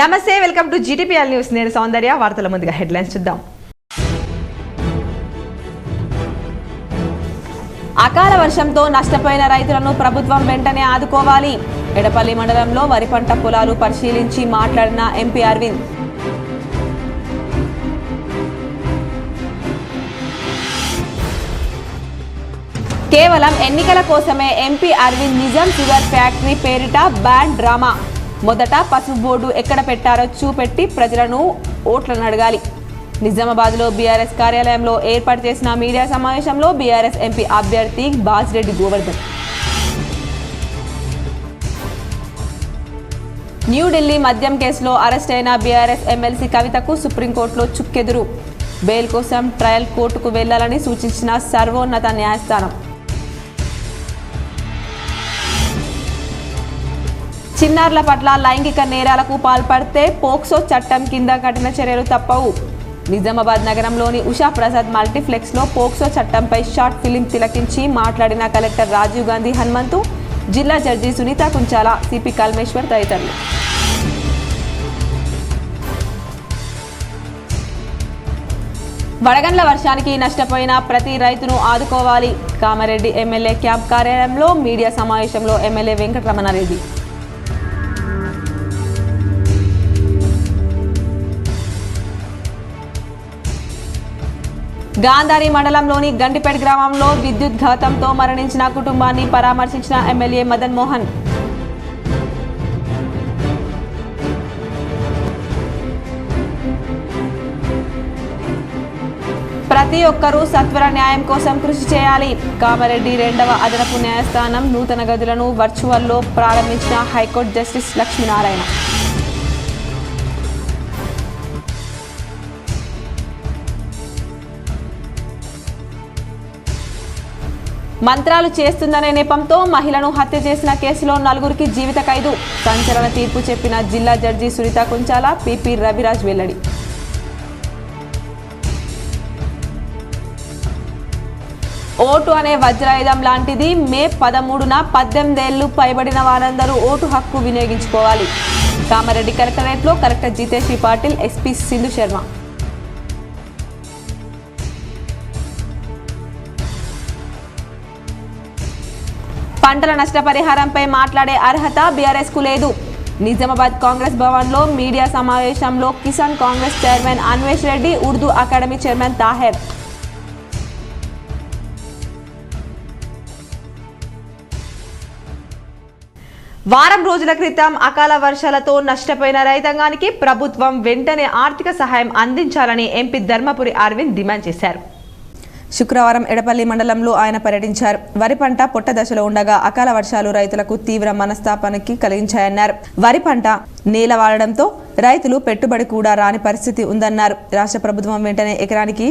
నమస్తే, welcome to GTPL news. నేను సౌందర్య. వార్తల ముందుగా హెడ్లైన్స్ చూద్దాం. అకాల వర్షంతో నష్టపోయిన రైతులను ప్రభుత్వం వెంటనే ఆదుకోవాలి. ఎడపల్లి మండలంలో వరి పంట పొలాలు పరిశీలించి మాట్లాడిన ఎంపీ అరవింద్. కేవలం ఎన్నికల కోసమే MP Arvind Nizam sugar factory పేరిట బ్యాండ్ డ్రామా. మొదట పసుపు బోర్డు ఎక్కడ పెట్టారో చూపెట్టి ప్రజలను ఓట్లను అడగాలి. నిజామాబాద్లో బీఆర్ఎస్ కార్యాలయంలో ఏర్పాటు చేసిన మీడియా సమావేశంలో బీఆర్ఎస్ ఎంపీ అభ్యర్థి బాజిరెడ్డి గోవర్ధన్. న్యూఢిల్లీ మద్యం కేసులో అరెస్ట్ అయిన బీఆర్ఎస్ ఎమ్మెల్సీ కవితకు సుప్రీంకోర్టులో చుక్కెదురు. బెయిల్ కోసం ట్రయల్ కోర్టుకు వెళ్లాలని సూచించిన సర్వోన్నత న్యాయస్థానం. చిన్నారుల పట్ల లైంగిక నేరాలకు పాల్పడితే పోక్సో చట్టం కింద కఠిన చర్యలు తప్పవు. నిజామాబాద్ నగరంలోని ఉషా ప్రసాద్ మల్టీప్లెక్స్ లో పోక్సో చట్టంపై షార్ట్ ఫిలిం తిలకించి మాట్లాడిన కలెక్టర్ రాజీవ్ గాంధీ హనుమంతు, జిల్లా జడ్జి సునీత కుంచాల, సిపి కల్మేశ్వర్ తదితరులు. వడగండ్ల వర్షానికి నష్టపోయిన ప్రతి రైతును ఆదుకోవాలి. కామారెడ్డి ఎమ్మెల్యే క్యాంప్ కార్యాలయంలో మీడియా సమావేశంలో ఎమ్మెల్యే వెంకటరమణారెడ్డి. గాంధారి మండలంలోని గండిపేట గ్రామంలో విద్యుత్ ఘాతంతో మరణించిన కుటుంబాన్ని పరామర్శించిన ఎమ్మెల్యే మదన్ మోహన్. ప్రతి ఒక్కరూ సత్వర న్యాయం కోసం కృషి చేయాలి. కామారెడ్డి 2వ అదనపు న్యాయస్థానం నూతన గదులను వర్చువల్లో ప్రారంభించిన హైకోర్టు జస్టిస్ లక్ష్మీనారాయణ. మంత్రాలు చేస్తుందనే నెపంతో మహిళను హత్య చేసిన కేసులో 4గురికి జీవిత ఖైదు. సంచలన తీర్పు చెప్పిన జిల్లా జడ్జి సునీత కుంచాల, పిపి రవిరాజ్ వెల్లడి. ఓటు అనే వజ్రాయుధం లాంటిది. మే 13న 18 ఏళ్లు పైబడిన వారందరూ ఓటు హక్కు వినియోగించుకోవాలి. కామారెడ్డి కలెక్టరేట్లో కలెక్టర్ జితేశ్వరి పాటిల్, ఎస్పీ సింధు శర్మ. పంటల నష్టపరిహారంపై మాట్లాడే అర్హత బీఆర్ఎస్ కు లేదు. నిజామాబాద్ కాంగ్రెస్ భవన్ లో మీడియా సమావేశంలో Kisan Congress chairman Anvesh Reddy, Urdu academy chairman Taher. వారం రోజుల క్రితం అకాల వర్షాలతో నష్టపోయిన రైతాంగానికి ప్రభుత్వం వెంటనే ఆర్థిక సహాయం అందించాలని ఎంపీ ధర్మపురి అరవింద్ డిమాండ్ చేశారు. శుక్రవారం ఎడపల్లి మండలంలో ఆయన పర్యటించారు. వరి పంట పొట్ట దశలో ఉండగా అకాల వర్షాలు రైతులకు తీవ్ర మనస్తాపానికి కలిగించాయన్నారు. వరి పంట నేల వాడడంతో రైతులు పెట్టుబడి కూడా రాని పరిస్థితి ఉందన్నారు. రాష్ట్ర ప్రభుత్వం వెంటనే ఎకరానికి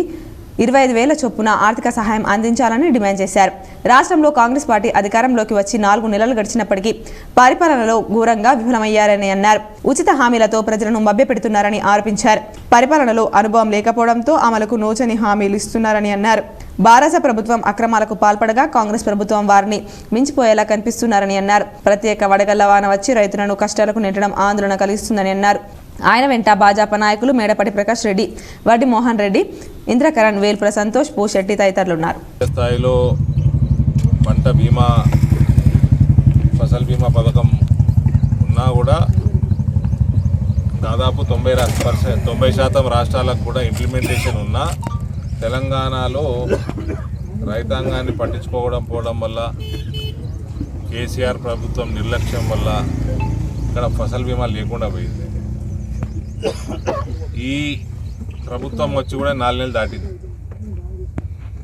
25,000 చొప్పున ఆర్థిక సహాయం అందించాలని డిమాండ్ చేశారు. రాష్ట్రంలో కాంగ్రెస్ పార్టీ అధికారంలోకి వచ్చి 4 నెలలు గడిచినప్పటికీ పరిపాలనలో ఘోరంగా విఫలమయ్యారని అన్నారు. ఉచిత హామీలతో ప్రజలను మభ్యపెడుతున్నారని ఆరోపించారు. పరిపాలనలో అనుభవం లేకపోవడంతో అమలుకు నోచని హామీలు ఇస్తున్నారని అన్నారు. భారత ప్రభుత్వం అక్రమాలకు పాల్పడగా కాంగ్రెస్ ప్రభుత్వం వారిని మించిపోయేలా కనిపిస్తున్నారని అన్నారు. ప్రత్యేక వడగళ్ల వాన వచ్చి రైతులను కష్టాలకు నెట్టడం ఆందోళన కలిగిస్తుందని అన్నారు. ఆయన వెంట భాజపా నాయకులు మేడపటి ప్రకాష్ రెడ్డి, వడ్డి మోహన్ రెడ్డి, ఇంద్రకరణ్, వేల్పుల సంతోష్, పూశెట్టి తదితరులున్నారు. స్థాయిలో పంట బీమా, ఫసల్ బీమా పథకం ఉన్నా కూడా దాదాపు 90% రాష్ట్రాలకు కూడా ఇంప్లిమెంటేషన్ ఉన్నా తెలంగాణలో రైతాంగాన్ని పట్టించుకోవడం వల్ల, కేసీఆర్ ప్రభుత్వం నిర్లక్ష్యం వల్ల ఇక్కడ ఫసల్ బీమా లేకుండా పోయింది. ఈ ప్రభుత్వం వచ్చి కూడా 4 నెలలు దాటింది.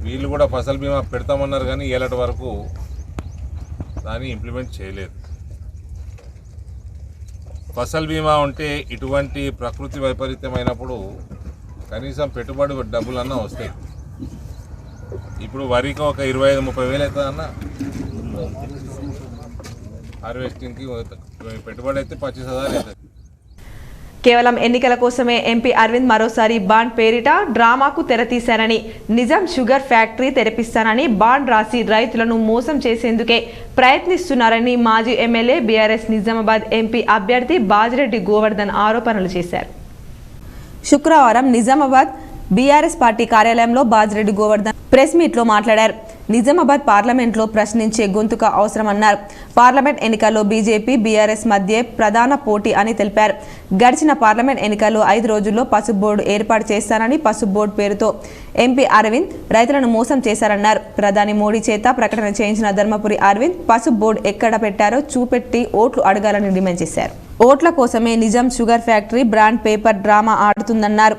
వీళ్ళు కూడా ఫసల్ బీమా పెడతామన్నారు కానీ ఏళ్ళటి వరకు దాన్ని ఇంప్లిమెంట్ చేయలేదు. ఫసల్ బీమా ఉంటే ఇటువంటి ప్రకృతి వైపరీత్యమైనప్పుడు కనీసం పెట్టుబడి డబ్బులన్నా వస్తాయి. ఇప్పుడు వరికి ఒక 25-30 వేలు అవుతుందన్న హార్వెస్టింగ్కి, పెట్టుబడి అయితే 25,000 అవుతుంది. కేవలం ఎన్నికల కోసమే ఎంపీ అరవింద్ మరోసారి బాండ్ పేరిట డ్రామాకు తెరతీశారని, నిజాం షుగర్ ఫ్యాక్టరీ తెరపిస్తానని బాండ్ రాసి రైతులను మోసం చేసేందుకే ప్రయత్నిస్తున్నారని మాజీ ఎమ్మెల్యే బీఆర్ఎస్ నిజామాబాద్ ఎంపీ అభ్యర్థి బాజిరెడ్డి గోవర్ధన్ ఆరోపణలు చేశారు. శుక్రవారం నిజామాబాద్ బీఆర్ఎస్ పార్టీ కార్యాలయంలో బాజిరెడ్డి గోవర్ధన్ ప్రెస్ మీట్లో మాట్లాడారు. నిజామాబాద్ పార్లమెంట్లో ప్రశ్నించే గొంతుక అవసరమన్నారు. పార్లమెంట్ ఎన్నికల్లో బీజేపీ బీఆర్ఎస్ మధ్య ప్రధాన పోటీ అని తెలిపారు. గడిచిన పార్లమెంట్ ఎన్నికల్లో 5 రోజుల్లో పసుపు బోర్డు ఏర్పాటు చేస్తానని, పసుపు బోర్డు పేరుతో ఎంపీ అరవింద్ రైతులను మోసం చేశారన్నారు. ప్రధాని మోడీ చేత ప్రకటన చేయించిన ధర్మపురి అరవింద్ పసుపు బోర్డు ఎక్కడ పెట్టారో చూపెట్టి ఓట్లు అడగాలని డిమాండ్ చేశారు. ఓట్ల కోసమే Nizam sugar factory brand paper drama ఆడుతుందన్నారు.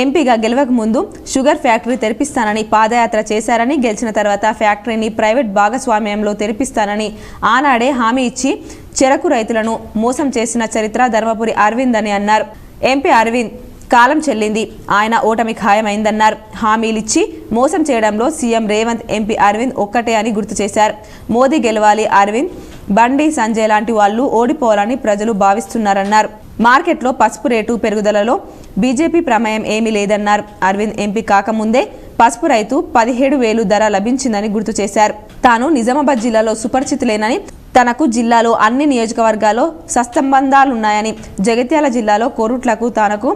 ఎంపీగా గెలవక ముందు షుగర్ ఫ్యాక్టరీ తెరిపిస్తానని పాదయాత్ర చేశారని, గెలిచిన తర్వాత ఫ్యాక్టరీని ప్రైవేట్ భాగస్వామ్యంలో తెరిపిస్తానని ఆనాడే హామీ ఇచ్చి చెరకు రైతులను మోసం చేసిన చరిత్ర ధర్మపురి అరవింద్ అని అన్నారు. ఎంపీ అరవింద్ కాలం చెల్లింది, ఆయన ఓటమి ఖాయమైందన్నారు. హామీలిచ్చి మోసం చేయడంలో సీఎం రేవంత్, ఎంపీ అరవింద్ ఒక్కటే అని గుర్తు చేశారు. మోదీ గెలవాలి, అరవింద్, బండి సంజయ్ లాంటి వాళ్ళు ఓడిపోవాలని ప్రజలు భావిస్తున్నారన్నారు. మార్కెట్లో పసుపు రేటు పెరుగుదలలో బీజేపీ ప్రమేయం ఏమీ లేదన్నారు. అరవింద్ ఎంపీ కాకముందే పసుపు రైతు 17,000 ధర లభించిందని గుర్తు చేశారు. తాను నిజామాబాద్ జిల్లాలో సుపరిచితులేనని, తనకు జిల్లాలో అన్ని నియోజకవర్గాల్లో సత్సంబంధాలున్నాయని, జగిత్యాల జిల్లాలో కోరుట్లకు తనకు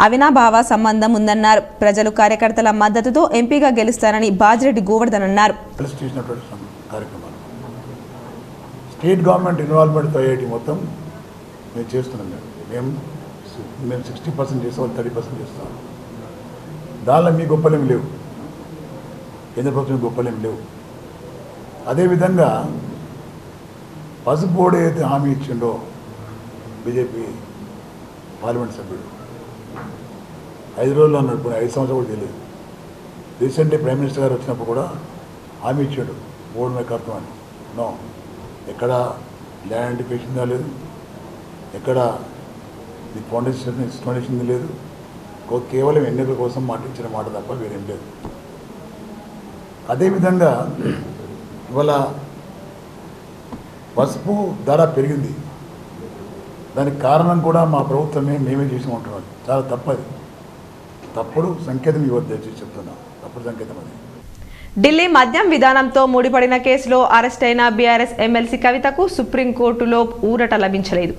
అవినాభావ సంబంధం ఉందన్నారు. ప్రజలు కార్యకర్తల మద్దతుతో ఎంపీగా గెలుస్తారని బాజిరెడ్డి గోవర్ధన్ అన్నారు. స్టేట్ గవర్నమెంట్ ఇన్వాల్వ్మెంట్తో అయ్యేటి మొత్తం మేము చేస్తున్నాం. మేము 60% చేస్తాం, వాళ్ళు 30% చేస్తాం. దానిలో మీ గొప్పలేమి లేవు, కేంద్ర ప్రభుత్వం గొప్పలేమి లేవు. అదేవిధంగా పసుపు బోర్డు ఏదైతే హామీ ఇచ్చిండో బీజేపీ పార్లమెంట్ సభ్యుడు 5 రోజుల్లో అన్నాడు, 5 సంవత్సరాలు కూడా తెలియదు. రీసెంట్లీ ప్రైమ్ మినిస్టర్ గారు వచ్చినప్పుడు కూడా హామీ ఇచ్చాడు బోర్డు మీద కడతాం అని. నో, ఎక్కడ ల్యాండ్ ఐడెంటిఫికేషన్ లేదు, ఎక్కడ ది ఫౌండేషన్ లేదు. కేవలం ఎన్నికల కోసం మాటించిన మాట తప్ప వేరేం లేదు. అదేవిధంగా ఇవాళ పసుపు ధర పెరిగింది, దానికి కారణం కూడా మా ప్రభుత్వమే, మేమే చేసి ఉంటున్నాం. చాలా తప్పది, తప్పుడు సంకేతం ఇవ్వద్దు చెప్తున్నా, తప్పుడు సంకేతం అది. ఢిల్లీ మద్యం విధానంతో ముడిపడిన కేసులో అరెస్ట్ అయిన బీఆర్ఎస్ ఎమ్మెల్సీ కవితకు సుప్రీంకోర్టులో ఊరట లభించలేదు.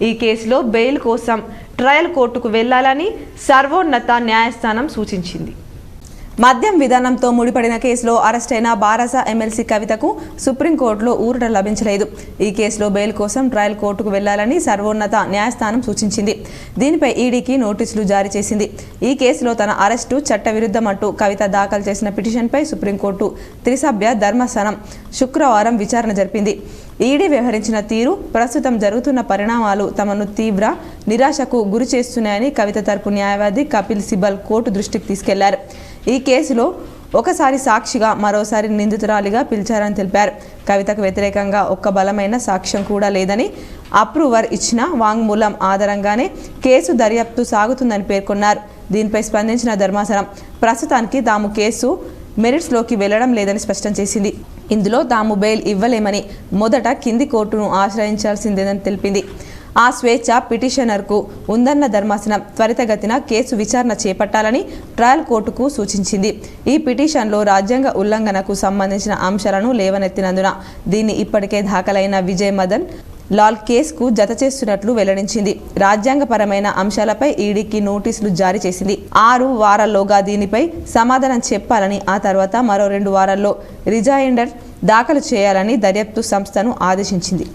ఈ కేసులో బెయిల్ కోసం ట్రయల్ కోర్టుకు వెళ్లాలని సర్వోన్నత న్యాయస్థానం సూచించింది. మద్యం విధానంతో ముడిపడిన కేసులో అరెస్ట్ అయిన బారాస ఎమ్మెల్సీ కవితకు సుప్రీంకోర్టులో ఊరట లభించలేదు. ఈ కేసులో బెయిల్ కోసం ట్రయల్ కోర్టుకు వెళ్లాలని సర్వోన్నత న్యాయస్థానం సూచించింది. దీనిపై ఈడీకి నోటీసులు జారీ చేసింది. ఈ కేసులో తన అరెస్టు చట్టవిరుద్ధమంటూ కవిత దాఖలు చేసిన పిటిషన్పై సుప్రీంకోర్టు త్రిసభ్య ధర్మాసనం శుక్రవారం విచారణ జరిపింది. ఈడీ వ్యవహరించిన తీరు, ప్రస్తుతం జరుగుతున్న పరిణామాలు తమను తీవ్ర నిరాశకు గురి చేస్తున్నాయని కవిత తరపు న్యాయవాది కపిల్ సిబల్ కోర్టు దృష్టికి తీసుకెళ్లారు. ఈ కేసులో ఒకసారి సాక్షిగా, మరోసారి నిందితురాలిగా పిలిచారని తెలిపారు. కవితకు వ్యతిరేకంగా ఒక్క బలమైన సాక్ష్యం కూడా లేదని, అప్రూవర్ ఇచ్చిన వాంగ్మూలం ఆధారంగానే కేసు దర్యాప్తు సాగుతుందని పేర్కొన్నారు. దీనిపై స్పందించిన ధర్మాసనం ప్రస్తుతానికి తాము కేసు మెరిట్స్లోకి వెళ్లడం లేదని స్పష్టం చేసింది. ఇందులో తాము బెయిల్ ఇవ్వలేమని, మొదట కింది కోర్టును ఆశ్రయించాల్సిందేనని తెలిపింది. ఆ స్వేచ్ఛ పిటిషనర్కు ఉందన్న ధర్మాసనం త్వరితగతిన కేసు విచారణ చేపట్టాలని ట్రయల్ కోర్టుకు సూచించింది. ఈ పిటిషన్లో రాజ్యాంగ ఉల్లంఘనకు సంబంధించిన అంశాలను లేవనెత్తినందున దీన్ని ఇప్పటికే దాఖలైన విజయ్ మదన్ లాల్ కేసుకు జత చేస్తున్నట్లు వెల్లడించింది. రాజ్యాంగపరమైన అంశాలపై ఈడీకి నోటీసులు జారీ చేసింది. 6 వారాల్లోగా దీనిపై సమాధానం చెప్పాలని, ఆ తర్వాత మరో 2 వారాల్లో రిజైండర్ దాఖలు చేయాలని దర్యాప్తు సంస్థను ఆదేశించింది.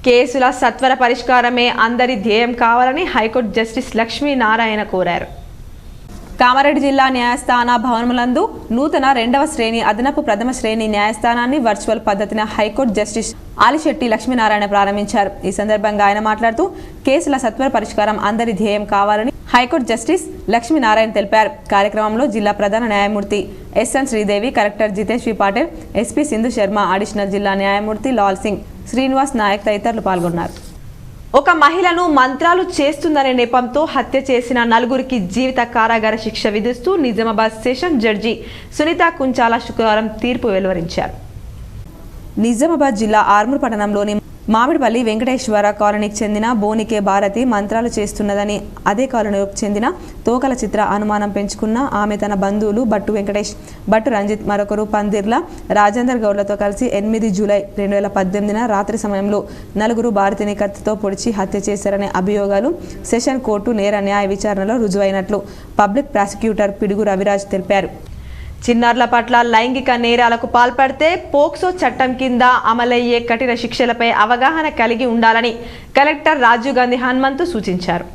కేసుల సత్వర పరిష్కారమే అందరి ధ్యేయం కావాలని హైకోర్టు జస్టిస్ లక్ష్మీనారాయణ కోరారు. కామారెడ్డి జిల్లా న్యాయస్థాన భవనములందు నూతన 2వ శ్రేణి అదనపు ప్రథమ శ్రేణి న్యాయస్థానాన్ని వర్చువల్ పద్ధతిన హైకోర్టు జస్టిస్ ఆలిశెట్టి లక్ష్మీనారాయణ ప్రారంభించారు. ఈ సందర్భంగా ఆయన మాట్లాడుతూ కేసుల సత్వర పరిష్కారం అందరి ధ్యేయం కావాలని హైకోర్టు జస్టిస్ లక్ష్మీనారాయణ తెలిపారు. కార్యక్రమంలో జిల్లా ప్రధాన న్యాయమూర్తి ఎస్ఎన్ శ్రీదేవి, కలెక్టర్ జితేష్ వి పాటిల్, ఎస్పీ సింధు శర్మ, అడిషనల్ జిల్లా న్యాయమూర్తి లాల్ సింగ్, శ్రీనివాస్ నాయక్ తదితరులు పాల్గొన్నారు. ఒక మహిళను మంత్రాలు చేస్తుందనే నెపంతో హత్య చేసిన 4గురికి జీవిత కారాగార శిక్ష విధిస్తూ నిజామాబాద్ సెషన్ జడ్జి సునీత కుంచాల శుక్రవారం తీర్పు వెలువరించారు. నిజామాబాద్ జిల్లా ఆర్మూర్ పట్టణంలోని మామిడిపల్లి వెంకటేశ్వర కాలనీకి చెందిన బోనికే భారతి మంత్రాలు చేస్తున్నదని అదే కాలనీకి చెందిన తోకల చిత్ర అనుమానం పెంచుకున్న ఆమె తన బంధువులు బట్టు వెంకటేష్, బట్టు రంజిత్, మరొకరు పందిర్ల రాజేందర్ గౌడ్లతో కలిసి 8 జూలై 2018 రాత్రి సమయంలో 4 భారతిని కత్తితో పొడిచి హత్య చేశారనే అభియోగాలు సెషన్ కోర్టు నేర న్యాయ విచారణలో రుజువైనట్లు పబ్లిక్ ప్రాసిక్యూటర్ పిడుగు రవిరాజ్ తెలిపారు. చిన్నారుల పట్ల లైంగిక నేరాలకు పాల్పడితే పోక్సో చట్టం కింద అమలయ్యే కఠిన శిక్షలపై అవగాహన కలిగి ఉండాలని కలెక్టర్ రాజీవ్ గాంధీ హనుమంతు సూచించారు.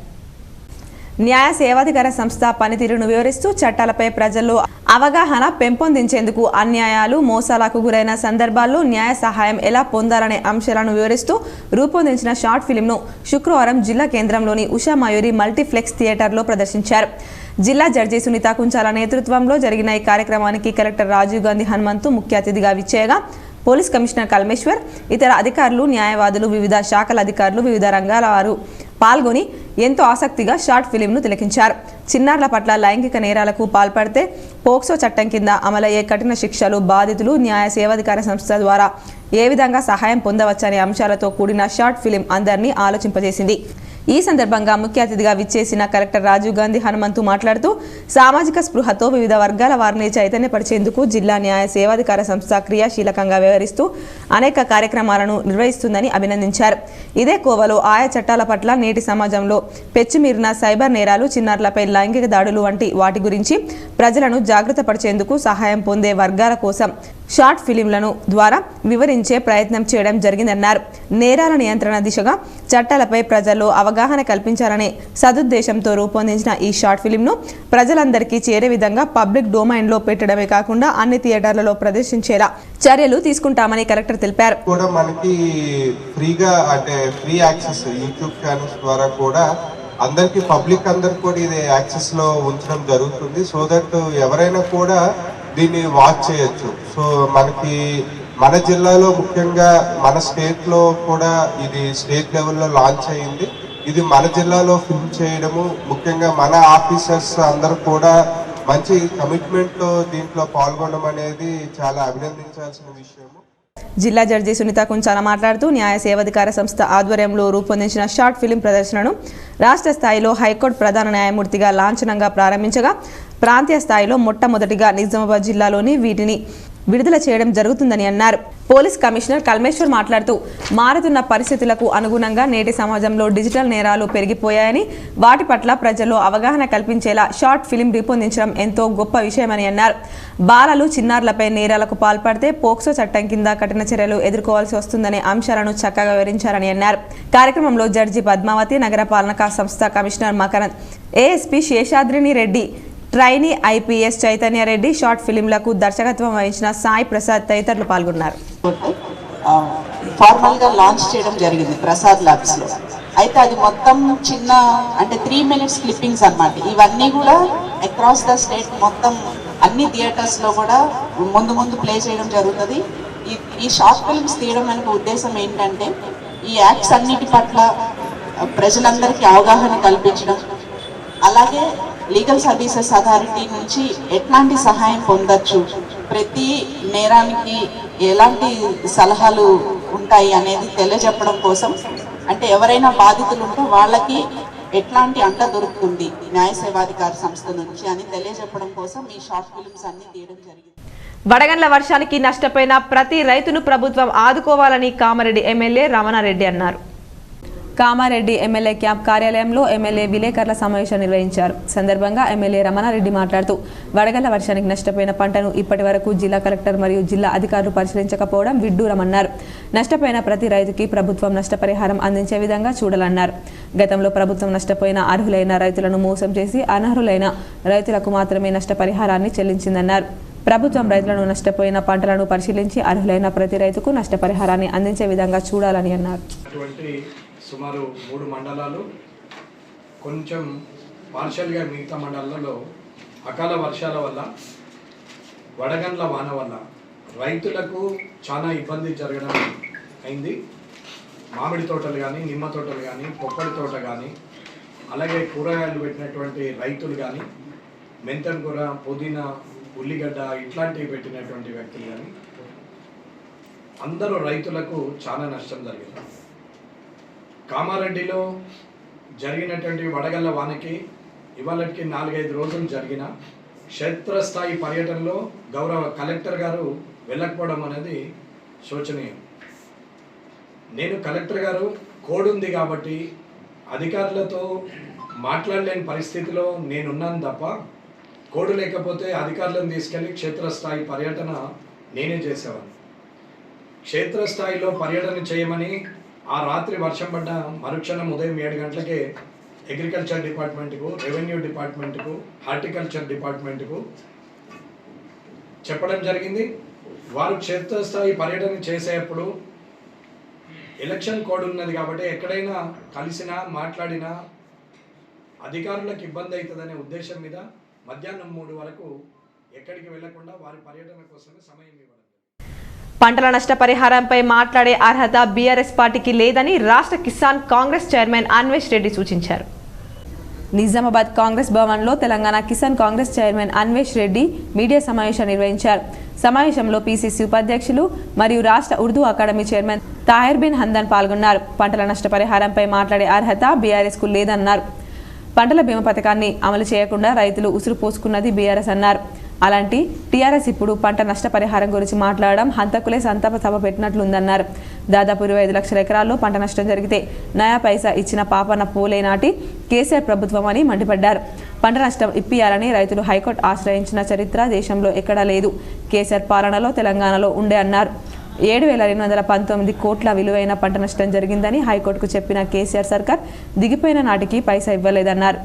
న్యాయ సేవాధికార సంస్థ పనితీరును వివరిస్తూ చట్టాలపై ప్రజల్లో అవగాహన పెంపొందించేందుకు అన్యాయాలు, మోసాలకు గురైన సందర్భాల్లో న్యాయ సహాయం ఎలా పొందాలనే అంశాలను వివరిస్తూ రూపొందించిన షార్ట్ ఫిల్మ్ను శుక్రవారం జిల్లా కేంద్రంలోని ఉషా మయూరి మల్టీప్లెక్స్ థియేటర్లో ప్రదర్శించారు. జిల్లా జడ్జి సునీత కుంచాల నేతృత్వంలో జరిగిన ఈ కార్యక్రమానికి కలెక్టర్ రాజీవ్ గాంధీ హనుమంతు ముఖ్య అతిథిగా విచ్చేయగా పోలీస్ కమిషనర్ కల్మేశ్వర్, ఇతర అధికారులు, న్యాయవాదులు, వివిధ శాఖల అధికారులు, వివిధ రంగాల వారు పాల్గొని ఎంతో ఆసక్తిగా షార్ట్ ఫిలింను తిలకించారు. చిన్నారుల పట్ల లైంగిక నేరాలకు పాల్పడితే పోక్సో చట్టం కింద అమలయ్యే కఠిన శిక్షలు, బాధితులు న్యాయ సేవాధికార సంస్థ ద్వారా ఏ విధంగా సహాయం పొందవచ్చనే అంశాలతో కూడిన షార్ట్ ఫిలిం అందరినీ ఆలోచింపజేసింది. ఈ సందర్భంగా ముఖ్య అతిథిగా విచ్చేసిన కలెక్టర్ రాజీవ్ గాంధీ హనుమంతు మాట్లాడుతూ సామాజిక స్పృహతో వివిధ వర్గాల వారిని చైతన్యపరిచేందుకు జిల్లా న్యాయ సేవాధికార సంస్థ క్రియాశీలకంగా వ్యవహరిస్తూ అనేక కార్యక్రమాలను నిర్వహిస్తుందని అభినందించారు. ఇదే కోవలో ఆయా చట్టాల పట్ల నేటి సమాజంలో పెచ్చుమీరిన సైబర్ నేరాలు, చిన్నారులపై లైంగిక దాడులు వంటి వాటి గురించి ప్రజలను జాగృతపరిచేందుకు సహాయం పొందే వర్గాల కోసం షార్ట్ ఫిలింలను ద్వారా వివరించే ప్రయత్నం చేయడం జరిగిందన్నారు. నేరాల నియంత్రణ దిశగా చట్టాలపై ప్రజల్లో అవగాహన కల్పించాలనే సదుద్దేశంతో రూపొందించిన ఈ షార్ట్ ఫిలింను ప్రజలందరికీ చేరే విధంగా పబ్లిక్ డొమైన్లో పెట్టడమే కాకుండా అన్ని థియేటర్లలో ప్రదర్శించేలా చర్యలు తీసుకుంటామని కలెక్టర్ తెలిపారు. కూడా మనకి ఫ్రీగా అంటే ఫ్రీ యాక్సెస్ యూట్యూబ్ ఛానల్స్ ద్వారా కూడా అందరికి పబ్లిక్ అందరికి కూడా ఇది యాక్సెస్ లో ఉంచడం జరుగుతుంది. సో దట్ ఎవరైనా కూడా దీన్ని వాచ్ చేయొచ్చు. సో మనకి మన జిల్లాలో ముఖ్యంగా మన స్టేట్ లో కూడా ఇది స్టేట్ లెవెల్లో లాంచ్ అయ్యింది. ఇది మన జిల్లాలో ఫిల్మ్ చేయడము, ముఖ్యంగా మన ఆఫీసర్స్ అందరూ కూడా మంచి కమిట్మెంట్ తో దీంట్లో పాల్గొనడం అనేది చాలా అభినందించాల్సిన విషయము. జిల్లా జడ్జి సునీత కుంచాల మాట్లాడుతూ న్యాయ సేవాధికార సంస్థ ఆధ్వర్యంలో రూపొందించిన షార్ట్ ఫిలిం ప్రదర్శనను రాష్ట్ర స్థాయిలో హైకోర్టు ప్రధాన న్యాయమూర్తిగా లాంఛనంగా ప్రారంభించగా ప్రాంతీయ స్థాయిలో మొట్టమొదటిగా నిజామాబాద్ జిల్లాలోని వీటిని విడుదల చేయడం జరుగుతుందని అన్నారు. పోలీస్ కమిషనర్ కల్మేశ్వర్ మాట్లాడుతూ మారుతున్న పరిస్థితులకు అనుగుణంగా నేటి సమాజంలో డిజిటల్ నేరాలు పెరిగిపోయాయని, వాటి పట్ల ప్రజల్లో అవగాహన కల్పించేలా షార్ట్ ఫిలిం రూపొందించడం ఎంతో గొప్ప విషయమని అన్నారు. బాలలు, చిన్నారులపై నేరాలకు పాల్పడితే పోక్సో చట్టం కింద కఠిన చర్యలు ఎదుర్కోవాల్సి వస్తుందనే అంశాలను చక్కగా వివరించారని అన్నారు. కార్యక్రమంలో జడ్జి పద్మావతి, నగరపాలక సంస్థ commissioner Makarand, ASP Seshadrini Reddy, trainee IPS Chaitanya Reddy, short ఫిలింలకు దర్శకత్వం వహించిన సాయి ప్రసాద్ తదితరులు పాల్గొన్నారు. ఫార్మల్ గా లాంచ్ చేయడం జరిగింది ప్రసాద్ ల్యాబ్స్ లో. అయితే అది మొత్తం చిన్న అంటే 3 minutes క్లిప్పింగ్స్ అన్నమాట. ఇవన్నీ కూడా అక్రాస్ ద స్టేట్ మొత్తం అన్ని థియేటర్స్ లో కూడా ముందు ప్లే చేయడం జరుగుతుంది. ఈ షార్ట్ ఫిల్మ్స్ తీయడం వెనుక ఉద్దేశం ఏంటంటే ఈ యాక్ట్స్ అన్నిటి పట్ల ప్రజలందరికీ అవగాహన కల్పించడం, అలాగే లీగల్ సర్వీసెస్ అథారిటీ నుంచి ఎట్లాంటి సహాయం పొందొచ్చు, ప్రతి నేరానికి ఎలాంటి సలహాలు ఉంటాయి అనేది తెలియజెప్పడం కోసం, అంటే ఎవరైనా బాధితులు ఉంటే వాళ్ళకి ఎట్లాంటి అండ దొరుకుతుంది న్యాయ సేవాధికార సంస్థ నుంచి అని తెలియజెప్పడం కోసం ఈ షార్ట్ ఫిల్మ్స్ అన్ని తీయడం జరిగింది. వడగండ్ల వర్షానికి నష్టపోయిన ప్రతి రైతును ప్రభుత్వం ఆదుకోవాలని కామారెడ్డి ఎమ్మెల్యే రమణారెడ్డి అన్నారు. కామారెడ్డి ఎమ్మెల్యే క్యాంప్ కార్యాలయంలో ఎమ్మెల్యే విలేకరుల సమావేశం నిర్వహించారు. సందర్భంగా ఎమ్మెల్యే రమణారెడ్డి మాట్లాడుతూ వడగళ్ల వర్షానికి నష్టపోయిన పంటను ఇప్పటి వరకు జిల్లా కలెక్టర్ మరియు జిల్లా అధికారులు పరిశీలించకపోవడం విడ్డూరమన్నారు. నష్టపోయిన ప్రతి రైతుకి ప్రభుత్వం నష్టపరిహారం అందించే విధంగా చూడాలన్నారు. గతంలో ప్రభుత్వం నష్టపోయిన అర్హులైన రైతులను మోసం చేసి అనర్హులైన రైతులకు మాత్రమే నష్టపరిహారాన్ని చెల్లించిందన్నారు. ప్రభుత్వం రైతులను నష్టపోయిన పంటలను పరిశీలించి అర్హులైన ప్రతి రైతుకు నష్టపరిహారాన్ని అందించే విధంగా చూడాలని అన్నారు. సుమారు 3 మండలాలు, కొంచెం పార్షల్గా మిగతా మండలాల్లో అకాల వర్షాల వల్ల, వడగండ్ల వాన వల్ల రైతులకు చాలా ఇబ్బంది జరగడం అయింది. మామిడి తోటలు కానీ, నిమ్మ తోటలు కానీ, పొప్పడి తోట కానీ, అలాగే కూరగాయలు పెట్టినటువంటి రైతులు కానీ, మెంతం కూర, పుదీనా, ఉల్లిగడ్డ ఇట్లాంటివి పెట్టినటువంటి వ్యక్తులు కానీ అందరూ రైతులకు చాలా నష్టం జరిగింది. కామారెడ్డిలో జరిగినటువంటి వడగళ్ల వానకి ఇవాళకి 4-5 రోజులు జరిగిన క్షేత్రస్థాయి పర్యటనలో గౌరవ కలెక్టర్ గారు వెళ్ళకపోవడం అనేది శోచనీయం. నేను కలెక్టర్ గారు కోడ్ ఉంది కాబట్టి అధికారులతో మాట్లాడలేని పరిస్థితిలో నేనున్నాను తప్ప, కోడ్ లేకపోతే అధికారులను తీసుకెళ్ళి క్షేత్రస్థాయి పర్యటన నేనే చేసేవాడిని. క్షేత్రస్థాయిలో పర్యటన చేయమని ఆ రాత్రి వర్షం పడ్డ మరుక్షణం ఉదయం 7 గంటలకే అగ్రికల్చర్ డిపార్ట్మెంట్కు, రెవెన్యూ డిపార్ట్మెంట్కు, హార్టికల్చర్ డిపార్ట్మెంట్కు చెప్పడం జరిగింది. వారు క్షేత్రస్థాయి పర్యటన చేసేటప్పుడు ఎలక్షన్ కోడ్ ఉన్నది కాబట్టి ఎక్కడైనా కలిసినా మాట్లాడినా అధికారులకు ఇబ్బంది అవుతుందనే ఉద్దేశం మీద మధ్యాహ్నం 3 వరకు ఎక్కడికి వెళ్లకుండా వారి పర్యటన కోసమే సమయం ఇవ్వడం. పంటల నష్టపరిహారంపై మాట్లాడే అర్హత బీఆర్ఎస్ పార్టీకి లేదని రాష్ట్ర కిసాన్ కాంగ్రెస్ చైర్మన్ అన్వేష్ రెడ్డి సూచించారు. నిజామాబాద్ కాంగ్రెస్ భవన్లో Telangana Kisan Congress chairman Anvesh Reddy media సమావేశం నిర్వహించారు. సమావేశంలో పీసీసీ ఉపాధ్యక్షులు మరియు రాష్ట్ర ఉర్దూ అకాడమీ చైర్మన్ తాహిర్ బిన్ హందన్ పాల్గొన్నారు. పంటల నష్టపరిహారంపై మాట్లాడే అర్హత బీఆర్ఎస్కు లేదన్నారు. పంటల బీమా పథకాన్ని అమలు చేయకుండా రైతులు ఉసురు పోసుకున్నది బీఆర్ఎస్ అన్నారు. అలాంటి టీఆర్ఎస్ ఇప్పుడు పంట నష్టపరిహారం గురించి మాట్లాడడం హంతకులే సంతాప సభ పెట్టినట్లుందన్నారు. దాదాపు 25 లక్షల ఎకరాల్లో పంట నష్టం జరిగితే నయా పైసా ఇచ్చిన పాపన పోలేనాటి కేసీఆర్ ప్రభుత్వం అని మండిపడ్డారు. పంట నష్టం ఇప్పియాలని రైతులు హైకోర్టు ఆశ్రయించిన చరిత్ర దేశంలో ఎక్కడా లేదు. కేసీఆర్ పాలనలో తెలంగాణలో ఉండే అన్నారు. 7,219 కోట్ల విలువైన పంట నష్టం జరిగిందని హైకోర్టుకు చెప్పిన కేసీఆర్ సర్కార్ దిగిపోయిన నాటికి పైసా ఇవ్వలేదన్నారు.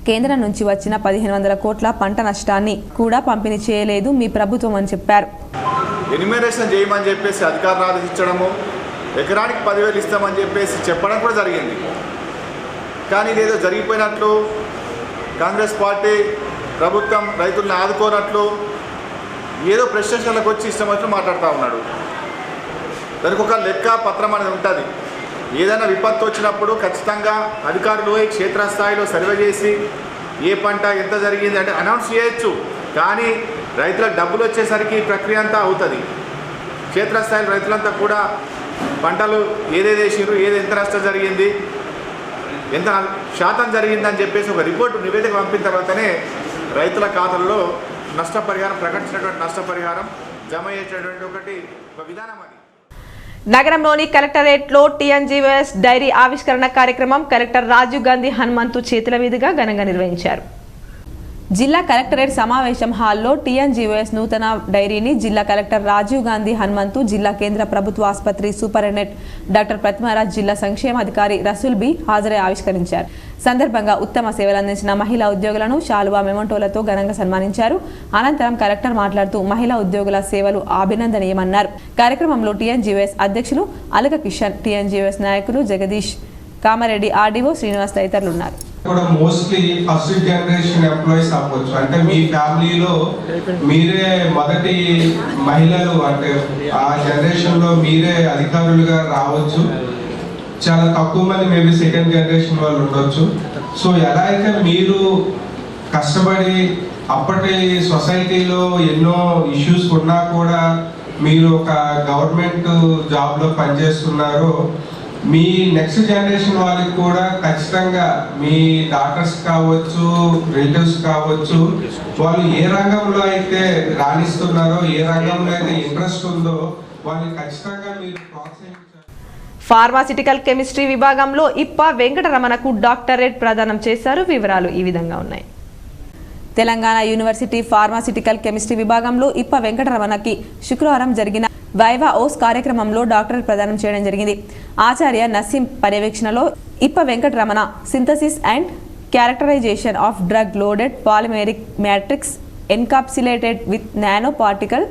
కేంద్రం నుంచి వచ్చిన 1,500 కోట్ల పంట నష్టాన్ని కూడా పంపిణీ చేయలేదు మీ ప్రభుత్వం అని చెప్పారు. ఎన్యూమరేషన్ చేయమని చెప్పేసి అధికారులు ఆదేశించడము, ఎకరానికి 10,000 ఇస్తామని చెప్పేసి చెప్పడం కూడా జరిగింది. కానీ ఇదేదో జరిగిపోయినట్లు, కాంగ్రెస్ పార్టీ ప్రభుత్వం రైతులను ఆదుకోనట్లు ఏదో ప్రశ్నలకు వచ్చి ఇష్టం వచ్చినట్లు మాట్లాడుతూ ఉన్నాడు. దానికి ఒక లెక్క పత్రం అనేది ఉంటుంది. ఏదైనా విపత్తు వచ్చినప్పుడు ఖచ్చితంగా అధికారులు క్షేత్రస్థాయిలో సర్వే చేసి ఏ పంట ఎంత జరిగింది అంటే అనౌన్స్ చేయొచ్చు. కానీ రైతులకు డబ్బులు వచ్చేసరికి ఈ ప్రక్రియ అంతా అవుతుంది. క్షేత్రస్థాయిలో రైతులంతా కూడా పంటలు ఏదేది వేసినారు, ఏది ఎంత నష్టం జరిగింది, ఎంత శాతం జరిగిందని చెప్పేసి ఒక రిపోర్టు నివేదిక పంపిన తర్వాతనే రైతుల ఖాతాల్లో నష్టపరిహారం ప్రకటించినటువంటి నష్టపరిహారం జమ చేసేటువంటి ఒక విధానం అది. నగరంలోని కలెక్టరేట్లో టీఎన్జీఓఎస్ డైరీ ఆవిష్కరణ కార్యక్రమం కలెక్టర్ రాజీవ్ గాంధీ హనుమంతు చేతుల మీదుగా ఘనంగా నిర్వహించారు. జిల్లా కలెక్టరేట్ సమావేశం హాల్లో టీఎన్జీఓఎస్ నూతన డైరీని జిల్లా కలెక్టర్ రాజీవ్ గాంధీ హనుమంతు, జిల్లా కేంద్ర ప్రభుత్వ ఆసుపత్రి సూపరింటెండెంట్ డాక్టర్ ప్రతిమారాజ్, జిల్లా సంక్షేమ అధికారి రసూల్ బి హాజరై ఆవిష్కరించారు. సందర్భంగా ఉత్తమ సేవలు అందించిన మహిళా ఉద్యోగులను శాలువా మెమంటోలతో ఘనంగా సన్మానించారు. అనంతరం కలెక్టర్ మాట్లాడుతూ మహిళా ఉద్యోగుల సేవలు అభినందనీయమన్నారు. కార్యక్రమంలో టీఎన్జీఓఎస్ అధ్యక్షులు అలక కిషన్, టీఎన్జీఓఎస్ నాయకులు జగదీష్, కామారెడ్డి, ఆర్డీఓ శ్రీనివాస్ తదితరులు ఉన్నారు. కూడా మోస్ట్లీ ఫస్ట్ జనరేషన్ ఎంప్లాయీస్ అవ్వచ్చు. అంటే మీ ఫ్యామిలీలో మీరే మొదటి మహిళలు, అంటే ఆ జనరేషన్లో మీరే అధికారులుగా రావచ్చు. చాలా తక్కువ మంది మేబీ సెకండ్ జనరేషన్ వాళ్ళు ఉండొచ్చు. సో ఎలా అయితే మీరు కష్టపడి అప్పటి సొసైటీలో ఎన్నో ఇష్యూస్ ఉన్నా కూడా మీరు ఒక గవర్నమెంట్ జాబ్లో పనిచేస్తున్నారో, మీ నెక్స్ట్ జనరేషన్ వాళ్ళకి కూడా ఖచ్చితంగా మీ డాటర్స్ కావచ్చు, రిలేటివ్స్ కావచ్చు, వాళ్ళు ఏ రంగంలో అయితే రాణిస్తున్నారో, ఏ రంగంలో అయితే ఇంట్రెస్ట్ ఉందో వాళ్ళని ఖచ్చితంగా మీరు ప్రోత్సహించాలి. ఫార్మాసిటికల్ కెమిస్ట్రీ విభాగంలో ఇప్ప వెంకటరమణకు డాక్టరేట్ ప్రదానం చేశారు. వివరాలు ఈ విధంగా ఉన్నాయి. తెలంగాణ యూనివర్సిటీ ఫార్మాసిటికల్ కెమిస్ట్రీ విభాగంలో ఇప్ప వెంకటరమణకి శుక్రవారం జరిగిన వైవా ఓస్ కార్యక్రమంలో డాక్టరేట్ ప్రదానం చేయడం జరిగింది. ఆచార్య నసీం పర్యవేక్షణలో Ippa Venkataramana synthesis and characterisation of drug loaded polymeric matrix encapsulated with nano particle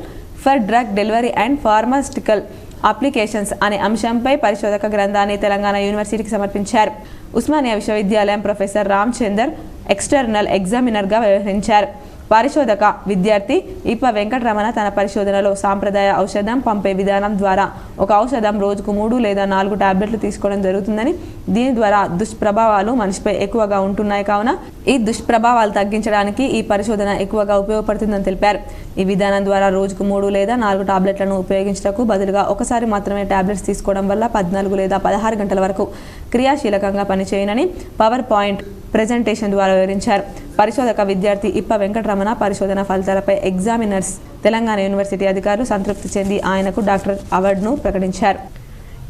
for drug delivery and pharmaceutical applications అనే అంశంపై పరిశోధక గ్రంథాన్ని తెలంగాణ యూనివర్సిటీకి సమర్పించారు. ఉస్మానియా విశ్వవిద్యాలయం ప్రొఫెసర్ రామ్ చందర్ ఎక్స్టర్నల్ ఎగ్జామినర్గా వ్యవహరించారు. పరిశోధక విద్యార్థి ఇప్ప వెంకటరమణ తన పరిశోధనలో సాంప్రదాయ ఔషధం పంపే విధానం ద్వారా ఒక ఔషధం రోజుకు 3 లేదా 4 టాబ్లెట్లు తీసుకోవడం జరుగుతుందని, దీని ద్వారా దుష్ప్రభావాలు మనిషిపై ఎక్కువగా ఉంటున్నాయి కావున ఈ దుష్ప్రభావాలు తగ్గించడానికి ఈ పరిశోధన ఎక్కువగా ఉపయోగపడుతుందని తెలిపారు. ఈ విధానం ద్వారా రోజుకు 3 లేదా 4 టాబ్లెట్లను ఉపయోగించటకు బదులుగా ఒకసారి మాత్రమే టాబ్లెట్స్ తీసుకోవడం వల్ల 14 లేదా 16 గంటల వరకు క్రియాశీలకంగా పనిచేయనని పవర్ పాయింట్ ప్రెజెంటేషన్ ద్వారా వివరించారు. పరిశోధక విద్యార్థి ఇప్ప వెంకటరమణ పరిశోధన ఫలితాలపై ఎగ్జామినర్స్ తెలంగాణ యూనివర్సిటీ అధికారులు సంతృప్తి చెంది ఆయనకు డాక్టర్ అవార్డును ప్రకటించారు.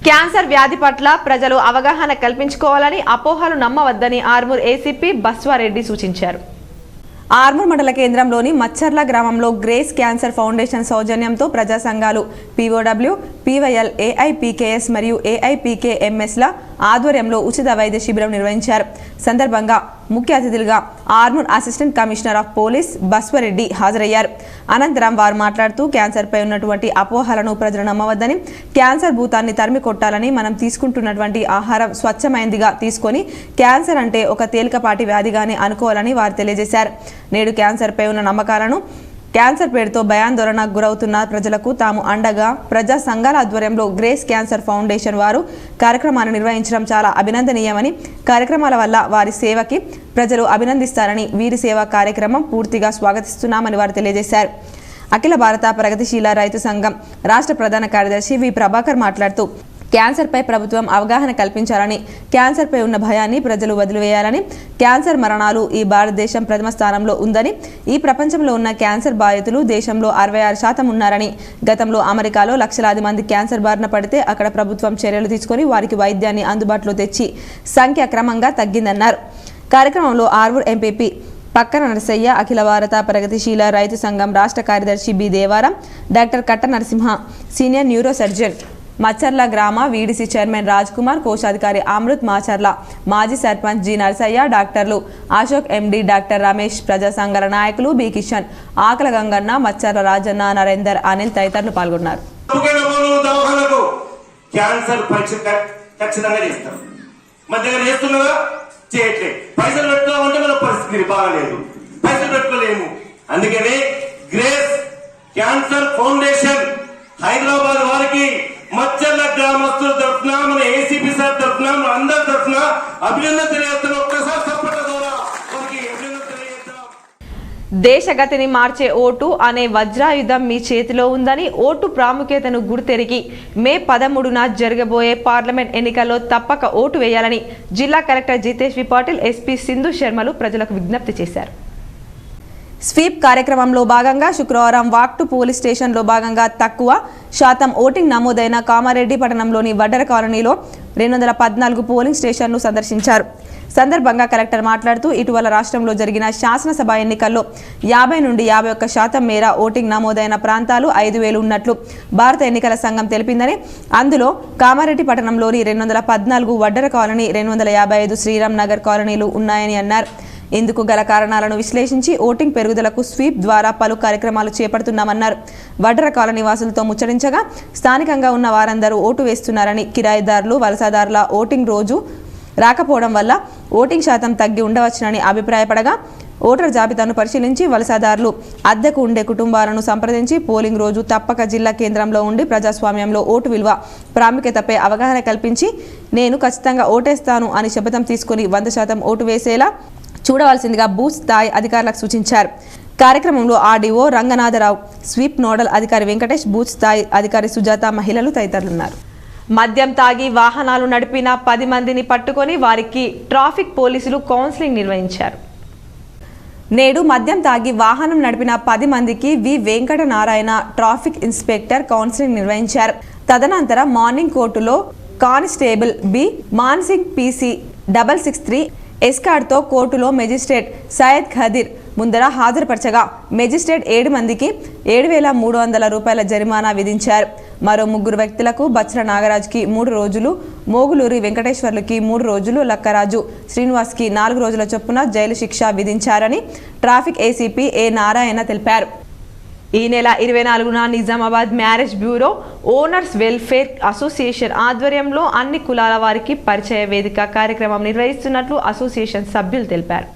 క్యాన్సర్ వ్యాధి పట్ల ప్రజలు అవగాహన కల్పించుకోవాలని, అపోహలు నమ్మవద్దని ఆర్మూర్ ఏసీపీ బస్వారెడ్డి సూచించారు. ఆర్మూర్ మండల కేంద్రంలోని మచ్చర్ల గ్రామంలో గ్రేస్ క్యాన్సర్ ఫౌండేషన్ సౌజన్యంతో ప్రజా సంఘాలు పీఓడబ్ల్యూ, పీవైఎల్, ఏఐపీకేఎస్ మరియు ఏఐపీకేఎంఎస్ల ఆధ్వర్యంలో ఉచిత వైద్య శిబిరం నిర్వహించారు. సందర్భంగా ముఖ్య అతిథులుగా Armoor assistant commissioner of police Baswareddy హాజరయ్యారు. అనంతరం వారు మాట్లాడుతూ క్యాన్సర్పై ఉన్నటువంటి అపోహలను ప్రజలు నమ్మవద్దని, క్యాన్సర్ భూతాన్ని తరిమి కొట్టాలని, మనం తీసుకుంటున్నటువంటి ఆహారం స్వచ్ఛమైనదిగా తీసుకొని క్యాన్సర్ అంటే ఒక తేలికపాటి వ్యాధిగానే అనుకోవాలని వారు తెలియజేశారు. నేడు క్యాన్సర్పై ఉన్న నమ్మకాలను, క్యాన్సర్ పేరుతో భయాందోళనకు గురవుతున్న ప్రజలకు తాము అండగా ప్రజా సంఘాల ఆధ్వర్యంలో గ్రేస్ క్యాన్సర్ ఫౌండేషన్ వారు కార్యక్రమాన్ని నిర్వహించడం చాలా అభినందనీయమని, కార్యక్రమాల వల్ల వారి సేవకి ప్రజలు అభినందిస్తారని, వీరి సేవా కార్యక్రమం పూర్తిగా స్వాగతిస్తున్నామని వారు తెలియజేశారు. అఖిల భారత ప్రగతిశీల రైతు సంఘం రాష్ట్ర ప్రధాన కార్యదర్శి వి ప్రభాకర్ మాట్లాడుతూ క్యాన్సర్పై ప్రభుత్వం అవగాహన కల్పించాలని, క్యాన్సర్పై ఉన్న భయాన్ని ప్రజలు వదిలివేయాలని, క్యాన్సర్ మరణాలు ఈ భారతదేశం ప్రథమ స్థానంలో ఉందని, ఈ ప్రపంచంలో ఉన్న క్యాన్సర్ బాధితులు దేశంలో 66% ఉన్నారని, గతంలో అమెరికాలో లక్షలాది మంది క్యాన్సర్ బారిన పడితే అక్కడ ప్రభుత్వం చర్యలు తీసుకొని వారికి వైద్యాన్ని అందుబాటులో తెచ్చి సంఖ్య క్రమంగా తగ్గిందన్నారు. కార్యక్రమంలో ఆర్మూర్ ఎంపీపీ పక్కన నరసయ్య, అఖిల భారత ప్రగతిశీల రైతు సంఘం రాష్ట్ర కార్యదర్శి బి దేవారం, డాక్టర్ కట్ట Narasimha, senior neuro surgeon, Macharla గ్రామ వీడీసీ చైర్మన్ రాజ్ కుమార్, కోశాధికారి అమృత్ మాచర్ల, మాజీ సర్పంచ్ జి నరసయ్య, డాక్టర్లు అశోక్ ఎండి, డాక్టర్ రమేష్, ప్రజా సంఘాల నాయకులు బి కిషన్, ఆకల గంగన్న, మచ్చర్ల రాజన్న, నరేందర్, అనిల్ తదితరులు పాల్గొన్నారు. పైసలు పెట్టుకోవాలంటే మన పరిస్థితి బాగాలేదు, పైసలు పెట్టుకోలేము. అందుకనే గ్రేస్ క్యాన్సర్ ఫౌండేషన్ హైదరాబాద్ వారికి మచ్చర్ల గ్రామస్తుల తరఫున, మన ఏసీపీ సార్ తరఫున, మన అందరి తరఫున అభినందన తెలియజేస్తున్న ఒక్కసారి సపోర్ట్ ద్వారా వారికి అభినందన తెలియజేద్దాం. దేశగతిని మార్చే ఓటు అనే వజ్రాయుధం మీ చేతిలో ఉందని, ఓటు ప్రాముఖ్యతను గుర్తెరిగి మే 13న జరగబోయే పార్లమెంట్ ఎన్నికల్లో తప్పక ఓటు వేయాలని జిల్లా కలెక్టర్ జితేష్ వి పాటిల్, ఎస్పీ సింధు శర్మలు ప్రజలకు విజ్ఞప్తి చేశారు. స్వీప్ కార్యక్రమంలో భాగంగా శుక్రవారం వాక్టు పోలీస్ స్టేషన్లో భాగంగా తక్కువ శాతం ఓటింగ్ నమోదైన కామారెడ్డి పట్టణంలోని వడ్డర కాలనీలో 214 పోలింగ్ స్టేషన్ను సందర్శించారు. సందర్భంగా కలెక్టర్ మాట్లాడుతూ ఇటీవల రాష్ట్రంలో జరిగిన శాసనసభ ఎన్నికల్లో 50 నుండి 51% మేర ఓటింగ్ నమోదైన ప్రాంతాలు 5000 ఉన్నట్లు భారత ఎన్నికల సంఘం తెలిపిందని, అందులో కామారెడ్డి పట్టణంలోని 214 వడ్డర కాలనీ, 255 శ్రీరామ్ నగర్ కాలనీలు ఉన్నాయని అన్నారు. ఇందుకు గల కారణాలను విశ్లేషించి ఓటింగ్ పెరుగుదలకు స్వీప్ ద్వారా పలు కార్యక్రమాలు చేపడుతున్నామన్నారు. వడ్డర కాలనీ వాసులతో ముచ్చరించగా స్థానికంగా ఉన్న వారందరూ ఓటు వేస్తున్నారని, కిరాయిదారులు, వలసదారుల ఓటింగ్ రోజు రాకపోవడం వల్ల ఓటింగ్ శాతం తగ్గి ఉండవచ్చునని అభిప్రాయపడగా, ఓటర్ జాబితాను పరిశీలించి వలసదారులు, అద్దెకు ఉండే కుటుంబాలను సంప్రదించి పోలింగ్ రోజు తప్పక జిల్లా కేంద్రంలో ఉండి ప్రజాస్వామ్యంలో ఓటు విలువ ప్రాముఖ్యతపై అవగాహన కల్పించి నేను ఖచ్చితంగా ఓటేస్తాను అని శపథం తీసుకుని 100% ఓటు వేసేలా చూడవలసిందిగా బూత్ స్థాయి అధికారులకు సూచించారు. కార్యక్రమంలో ఆర్డీఓ రంగనాథరావు, స్వీప్ నోడల్ అధికారి వెంకటేష్, బూత్ స్థాయి అధికారి సుజాత, మహిళలు తదితరులున్నారు. మద్యం తాగి వాహనాలు నడిపిన 10 మందిని పట్టుకొని వారికి ట్రాఫిక్ పోలీసులు కౌన్సిలింగ్ నిర్వహించారు. నేడు మద్యం తాగి వాహనం నడిపిన 10 మందికి V Venkata Narayana traffic inspector counselling నిర్వహించారు. తదనంతరం మార్నింగ్ కోర్టులో కానిస్టేబుల్ బి మాన్సింగ్ పీసీ 663 ఎస్కార్డ్తో కోర్టులో మెజిస్ట్రేట్ సయ్యద్ ఖదీర్ ముందర హాజరుపరచగా మెజిస్ట్రేట్ 7 మందికి 7,300 రూపాయల జరిమానా విధించారు. మరో 3 వ్యక్తులకు బచ్చల నాగరాజుకి 3 రోజులు, మోగులూరి వెంకటేశ్వర్లకి 3 రోజులు, లక్కరాజు శ్రీనివాస్కి 4 రోజుల చొప్పున జైలు శిక్ష విధించారని ట్రాఫిక్ ఏసీపీ ఏ నారాయణ తెలిపారు. ఈ నెల 24న Nizamabad marriage bureau owners welfare association ఆధ్వర్యంలో అన్ని కులాల వారికి పరిచయ వేదిక కార్యక్రమం నిర్వహిస్తున్నట్లు అసోసియేషన్ సభ్యులు తెలిపారు.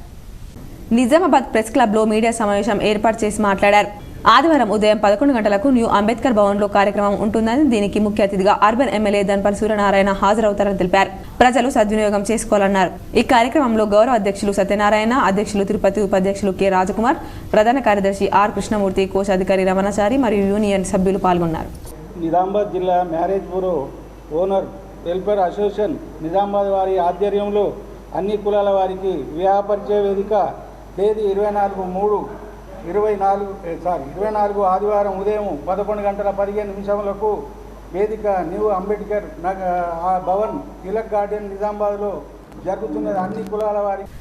నిజామాబాద్ ప్రెస్ క్లబ్లో మీడియా సమావేశం ఏర్పాటు చేసి మాట్లాడారు. ఆదివారం ఉదయం 11 గంటలకు న్యూ అంబేద్కర్ భవన్లో కార్యక్రమం ఉంటుందని, దీనికి ముఖ్య అతిథిగా అర్బన్ ఎమ్మెల్యే ధన్పల్ సూర్యనారాయణ హాజరవుతారని తెలిపారు. ప్రజలు సద్వినియోగం చేసుకోవాలన్నారు. ఈ కార్యక్రమంలో గౌరవ అధ్యక్షులు సత్యనారాయణ, అధ్యక్షులు తిరుపతి, ఉపాధ్యక్షులు కె రాజకుమార్, ప్రధాన కార్యదర్శి ఆర్ కృష్ణమూర్తి, కోశాధికారి రమణాచారి మరియు యూనియన్ సభ్యులు పాల్గొన్నారు. నిజామాబాద్ జిల్లా marriage bureau owner welfare association Nizamabad వారి ఆధ్వర్యంలో అన్ని కులాల వారికి వివాహ పరిచయ వేదిక తేదీ 24 ఆదివారం ఉదయం 11:15 వేదిక న్యూ అంబేద్కర్ భవన్ తిలక్ గార్డెన్ నిజామాబాద్లో జరుగుతున్నది. అన్ని కులాల వారికి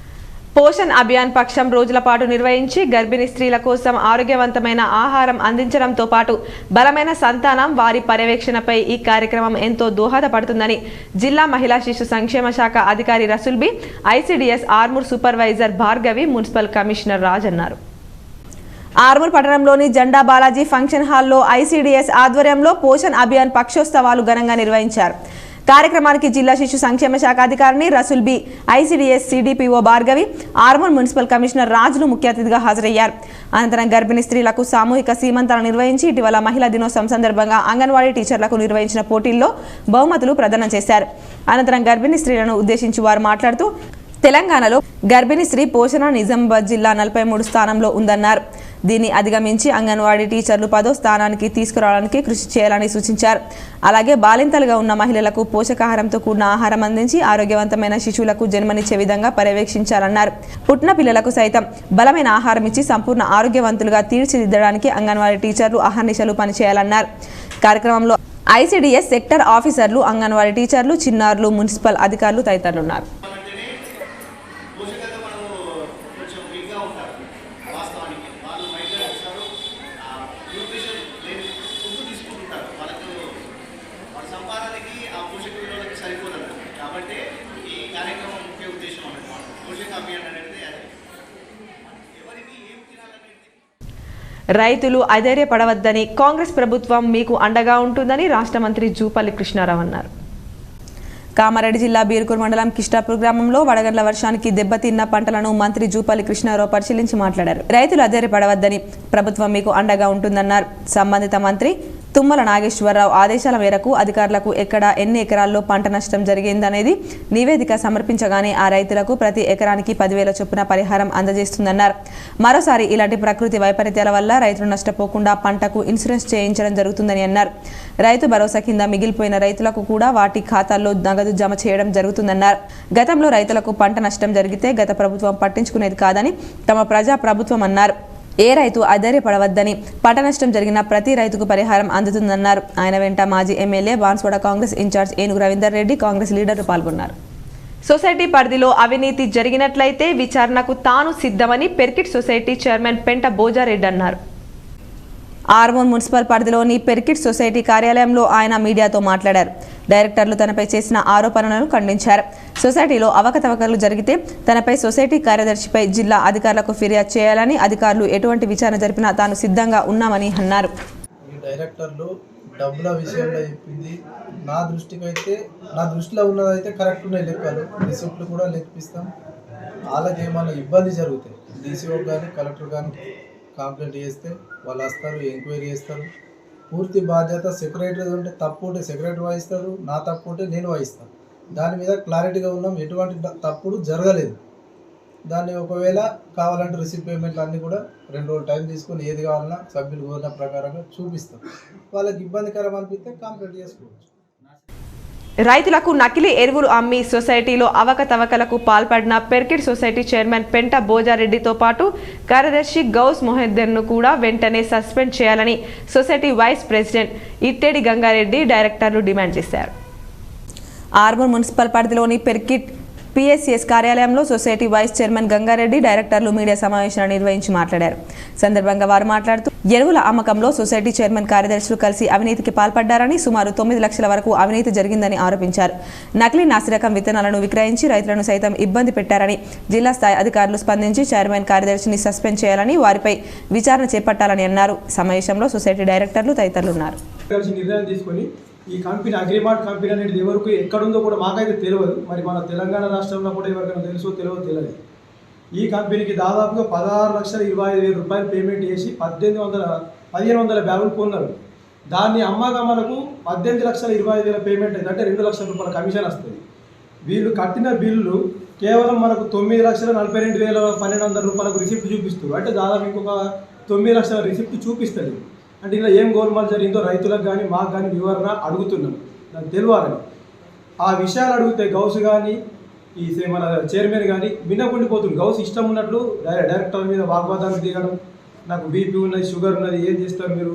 పోషణ్ అభియాన్ పక్షం రోజుల పాటు నిర్వహించి గర్భిణీ స్త్రీల కోసం ఆరోగ్యవంతమైన ఆహారం అందించడంతో పాటు బలమైన సంతానం వారి పర్యవేక్షణపై ఈ కార్యక్రమం ఎంతో దోహదపడుతుందని జిల్లా మహిళా శిశు సంక్షేమ శాఖ అధికారి Rasool Bi, ICDS Armoor supervisor Bhargavi, municipal commissioner Raj అన్నారు. ఆర్మూర్ పట్టణంలోని జెండా బాలాజీ ఫంక్షన్ హాల్లో ఐసిడిఎస్ ఆధ్వర్యంలో పోషణ్ అభియాన్ పక్షోత్సవాలు ఘనంగా నిర్వహించారు. కార్యక్రమానికి జిల్లా శిశు సంక్షేమ శాఖ అధికారిని Rasool Bi, ICDS CDPO Bhargavi, Armoor municipal commissioner రాజులు ముఖ్య అతిథిగా హాజరయ్యారు. అనంతరం గర్భిణీ స్త్రీలకు సామూహిక సీమంతాలు నిర్వహించి ఇటీవల మహిళా దినోత్సవం సందర్భంగా అంగన్వాడీ టీచర్లకు నిర్వహించిన పోటీల్లో బహుమతులు ప్రదానం చేశారు. అనంతరం గర్భిణీ స్త్రీలను ఉద్దేశించి వారు మాట్లాడుతూ తెలంగాణలో గర్భిణీ స్త్రీ పోషణ నిజామాబాద్ జిల్లా 43 స్థానంలో ఉందన్నారు. దీన్ని అధిగమించి అంగన్వాడీ టీచర్లు 10వ స్థానానికి తీసుకురావడానికి కృషి చేయాలని సూచించారు. అలాగే బాలింతలుగా ఉన్న మహిళలకు పోషకాహారంతో కూడిన ఆహారం అందించి ఆరోగ్యవంతమైన శిశువులకు జన్మనిచ్చే విధంగా పర్యవేక్షించాలన్నారు. పుట్టిన పిల్లలకు సైతం బలమైన ఆహారం ఇచ్చి సంపూర్ణ ఆరోగ్యవంతులుగా తీర్చిదిద్దడానికి అంగన్వాడీ టీచర్లు అహర్నిశలు పనిచేయాలన్నారు. కార్యక్రమంలో ఐసిడిఎస్ సెక్టర్ ఆఫీసర్లు, అంగన్వాడీ టీచర్లు, చిన్నారులు, మున్సిపల్ అధికారులు తదితరులు ఉన్నారు. రైతులు అధైర్యపడవద్దని, కాంగ్రెస్ ప్రభుత్వం మీకు అండగా ఉంటుందని రాష్ట్ర మంత్రి జూపల్లి కృష్ణారావు అన్నారు. కామారెడ్డి జిల్లా బీర్కూర్ మండలం కిష్టాపూర్ గ్రామంలో వడగండ్ల వర్షానికి దెబ్బతిన్న పంటలను మంత్రి జూపల్లి కృష్ణారావు పరిశీలించి మాట్లాడారు. రైతులు అధైర్యపడవద్దని, ప్రభుత్వం మీకు అండగా ఉంటుందన్నారు. సంబంధిత మంత్రి తుమ్మల నాగేశ్వరరావు ఆదేశాల మేరకు అధికారులకు ఎక్కడ ఎన్ని ఎకరాల్లో పంట నష్టం జరిగిందనేది నివేదిక సమర్పించగానే ఆ రైతులకు ప్రతి ఎకరానికి 10,000 చొప్పున పరిహారం అందజేస్తుందన్నారు. మరోసారి ఇలాంటి ప్రకృతి వైపరీత్యాల వల్ల రైతులు నష్టపోకుండా పంటకు ఇన్సూరెన్స్ చేయించడం జరుగుతుందని అన్నారు. రైతు భరోసా కింద మిగిలిపోయిన రైతులకు కూడా వాటి ఖాతాల్లో నగదు జమ చేయడం జరుగుతుందన్నారు. గతంలో రైతులకు పంట నష్టం జరిగితే గత ప్రభుత్వం పట్టించుకునేది కాదని తమ ప్రజా ప్రభుత్వం అన్నారు. ఏ రైతు అధైర్యపడవద్దని, పంట నష్టం జరిగిన ప్రతి రైతుకు పరిహారం అందుతుందన్నారు. ఆయన వెంట మాజీ ఎమ్మెల్యే బాన్స్వాడ కాంగ్రెస్ ఇన్ఛార్జ్ ఏనుగు రవీందర్ రెడ్డి, కాంగ్రెస్ లీడర్లు పాల్గొన్నారు. సొసైటీ పరిధిలో అవినీతి జరిగినట్లయితే విచారణకు తాను సిద్ధమని పెర్కిట్ సొసైటీ చైర్మన్ పెంట బోజారెడ్డి అన్నారు. ఆర్మూర్ మున్సిపల్ పరిధిలోని పెర్కిట్ సొసైటీ కార్యాలయంలో ఆయన మీడియాతో మాట్లాడారు. డైరెక్టర్లు తనపై చేసిన ఆరోపణలను ఖండించారు. సొసైటీలో అవకతవకలు జరిగితే తనపై సొసైటీ కార్యదర్శిపై జిల్లా అధికారులకు ఫిర్యాదు చేయాలని, అధికారులు ఎటువంటి విచారణ జరిపినా తాను సిద్ధంగా ఉన్నామని అన్నారు. డైరెక్టర్లు డబ్బుల విషయంలో చెప్పింది నా దృష్టిలో ఉన్నదైతే కరెక్ట్ ఉన్నాయి లెక్కలు, రిసిప్ట్లు కూడా లెక్కిస్తాం. వాళ్ళకి ఏమైనా ఇబ్బంది జరుగుతాయి డీసీఓ కానీ కలెక్టర్ కానీ కంప్లైంట్ చేస్తే వాళ్ళు వస్తారు, ఎంక్వైరీ చేస్తారు. పూర్తి బాధ్యత సెక్రటరీ ఉంటే తప్పు ఉంటే సెక్రటరీ వహిస్తారు, నా తప్పు ఉంటే నేను వహిస్తాను. దాని మీద క్లారిటీగా ఉన్నాం, ఎటువంటి తప్పుడు జరగలేదు. దాన్ని ఒకవేళ కావాలంటే రిసిప్ట్ పేమెంట్లు అన్నీ కూడా 2 రోజులు టైం తీసుకొని ఏది కావాలన్నా సభ్యులు కోరిన ప్రకారంగా చూపిస్తాం. వాళ్ళకి ఇబ్బందికరం అనిపిస్తే కంప్లైంట్ చేసుకోవచ్చు. రైతులకు నకిలీ ఎరువులు అమ్మి సొసైటీలో అవకతవకలకు పాల్పడిన పెర్కిట్ సొసైటీ చైర్మన్ పెంట బోజారెడ్డితో పాటు కార్యదర్శి గౌస్ మొహిద్దెన్ను కూడా వెంటనే సస్పెండ్ చేయాలని సొసైటీ వైస్ ప్రెసిడెంట్ ఇట్టేడి గంగారెడ్డి డైరెక్టర్లు డిమాండ్ చేశారు. ఆర్మూర్ మున్సిపల్ పరిధిలోని పెర్కిట్ పిఎస్సిఎస్ కార్యాలయంలో సొసైటీ వైస్ చైర్మన్ గంగారెడ్డి డైరెక్టర్లు మీడియా సమావేశాన్ని నిర్వహించి మాట్లాడారు. సందర్భంగా వారు మాట్లాడుతూ ఎరువుల అమ్మకంలో సొసైటీ చైర్మన్ కార్యదర్శులు కలిసి అవినీతికి పాల్పడ్డారని, సుమారు 9 లక్షల వరకు అవినీతి జరిగిందని ఆరోపించారు. నకిలీ నాసిరకం విత్తనాలను విక్రయించి రైతులను సైతం ఇబ్బంది పెట్టారని, జిల్లా స్థాయి అధికారులు స్పందించి చైర్మన్ కార్యదర్శిని సస్పెండ్ చేయాలని, వారిపై విచారణ చేపట్టాలని అన్నారు. సమావేశంలో సొసైటీ డైరెక్టర్లు తదితరులు ఉన్నారు. ఈ కంపెనీ అగ్రిమార్ట్ కంపెనీ అనేది ఎవరికి ఎక్కడుందో కూడా మాకైతే తెలియదు. మరి మన తెలంగాణ రాష్ట్రంలో కూడా ఎవరికైనా తెలియదు. ఈ కంపెనీకి దాదాపుగా 16,25,000 రూపాయలు పేమెంట్ చేసి 1,500 బ్యాగులు కొన్నారు. దాన్ని అమ్మాక మనకు 18,25,000 పేమెంట్ అయింది, అంటే 2 లక్షల రూపాయల కమిషన్ వస్తుంది. వీళ్ళు కట్టిన బిల్లు కేవలం మనకు 9,42,1,200 రూపాయలకు రిసిప్ట్ చూపిస్తారు. అంటే దాదాపు ఇంకొక 9 లక్షల రిసిప్ట్ చూపిస్తుంది. అంటే ఇలా ఏం గోల్మాల్ జరిగిందో రైతులకు కానీ మాకు కానీ వివరణ అడుగుతున్నాం, నాకు తెలియాలని. ఆ విషయాలు అడిగితే గౌస్ కానీ ఈ మన చైర్మన్ కానీ వినకుండిపోతుంది. గౌస్ ఇష్టం ఉన్నట్లు డైరెక్టర్ మీద వాగ్వాదానికి దిగడం, నాకు బీపీ ఉన్నది, షుగర్ ఉన్నది, ఏం చేస్తారు మీరు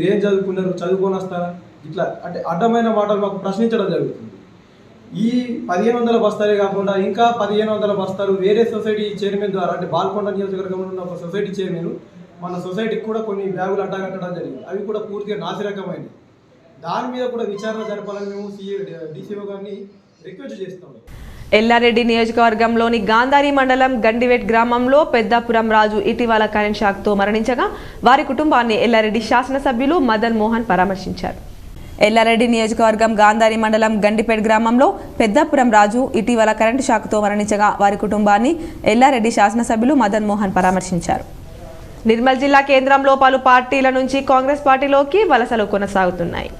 ఏం చదువుకున్నారు, చదువుకొని వస్తారా, ఇట్లా అంటే అడ్డమైన మాటలు మాకు ప్రశ్నించడం జరుగుతుంది. ఈ 1,500 బస్తాలే కాకుండా ఇంకా 1,500 బస్తాలు వేరే సొసైటీ చైర్మన్ ద్వారా, అంటే బాల్కొండ నియోజకవర్గంలో ఉన్న ఒక సొసైటీ చైర్మన్ మన సొసైటీకి కూడా కొన్ని బ్యాగులు అడ్డగట్టడం జరిగింది. అవి కూడా పూర్తిగా నాసిరకమైనవి. దాని మీద కూడా విచారణ జరపాలని మేము డీసీఓ గారిని రిక్వెస్ట్ చేస్తాము. ఎల్లారెడ్డి నియోజకవర్గంలోని గాంధారి మండలం గండివేట్ గ్రామంలో పెద్దాపురం రాజు ఇటీవల కరెంట్ షాక్తో మరణించగా వారి కుటుంబాన్ని ఎల్లారెడ్డి శాసనసభ్యులు మదన్ మోహన్ పరామర్శించారు. ఎల్లారెడ్డి నియోజకవర్గం గాంధారి మండలం గండిపేట్ గ్రామంలో పెద్దాపురం రాజు ఇటీవల కరెంటు షాక్తో మరణించగా వారి కుటుంబాన్ని ఎల్లారెడ్డి శాసనసభ్యులు మదన్ మోహన్ పరామర్శించారు. నిర్మల్ జిల్లా కేంద్రంలో పలు పార్టీల నుంచి కాంగ్రెస్ పార్టీలోకి వలసలు కొనసాగుతున్నాయి.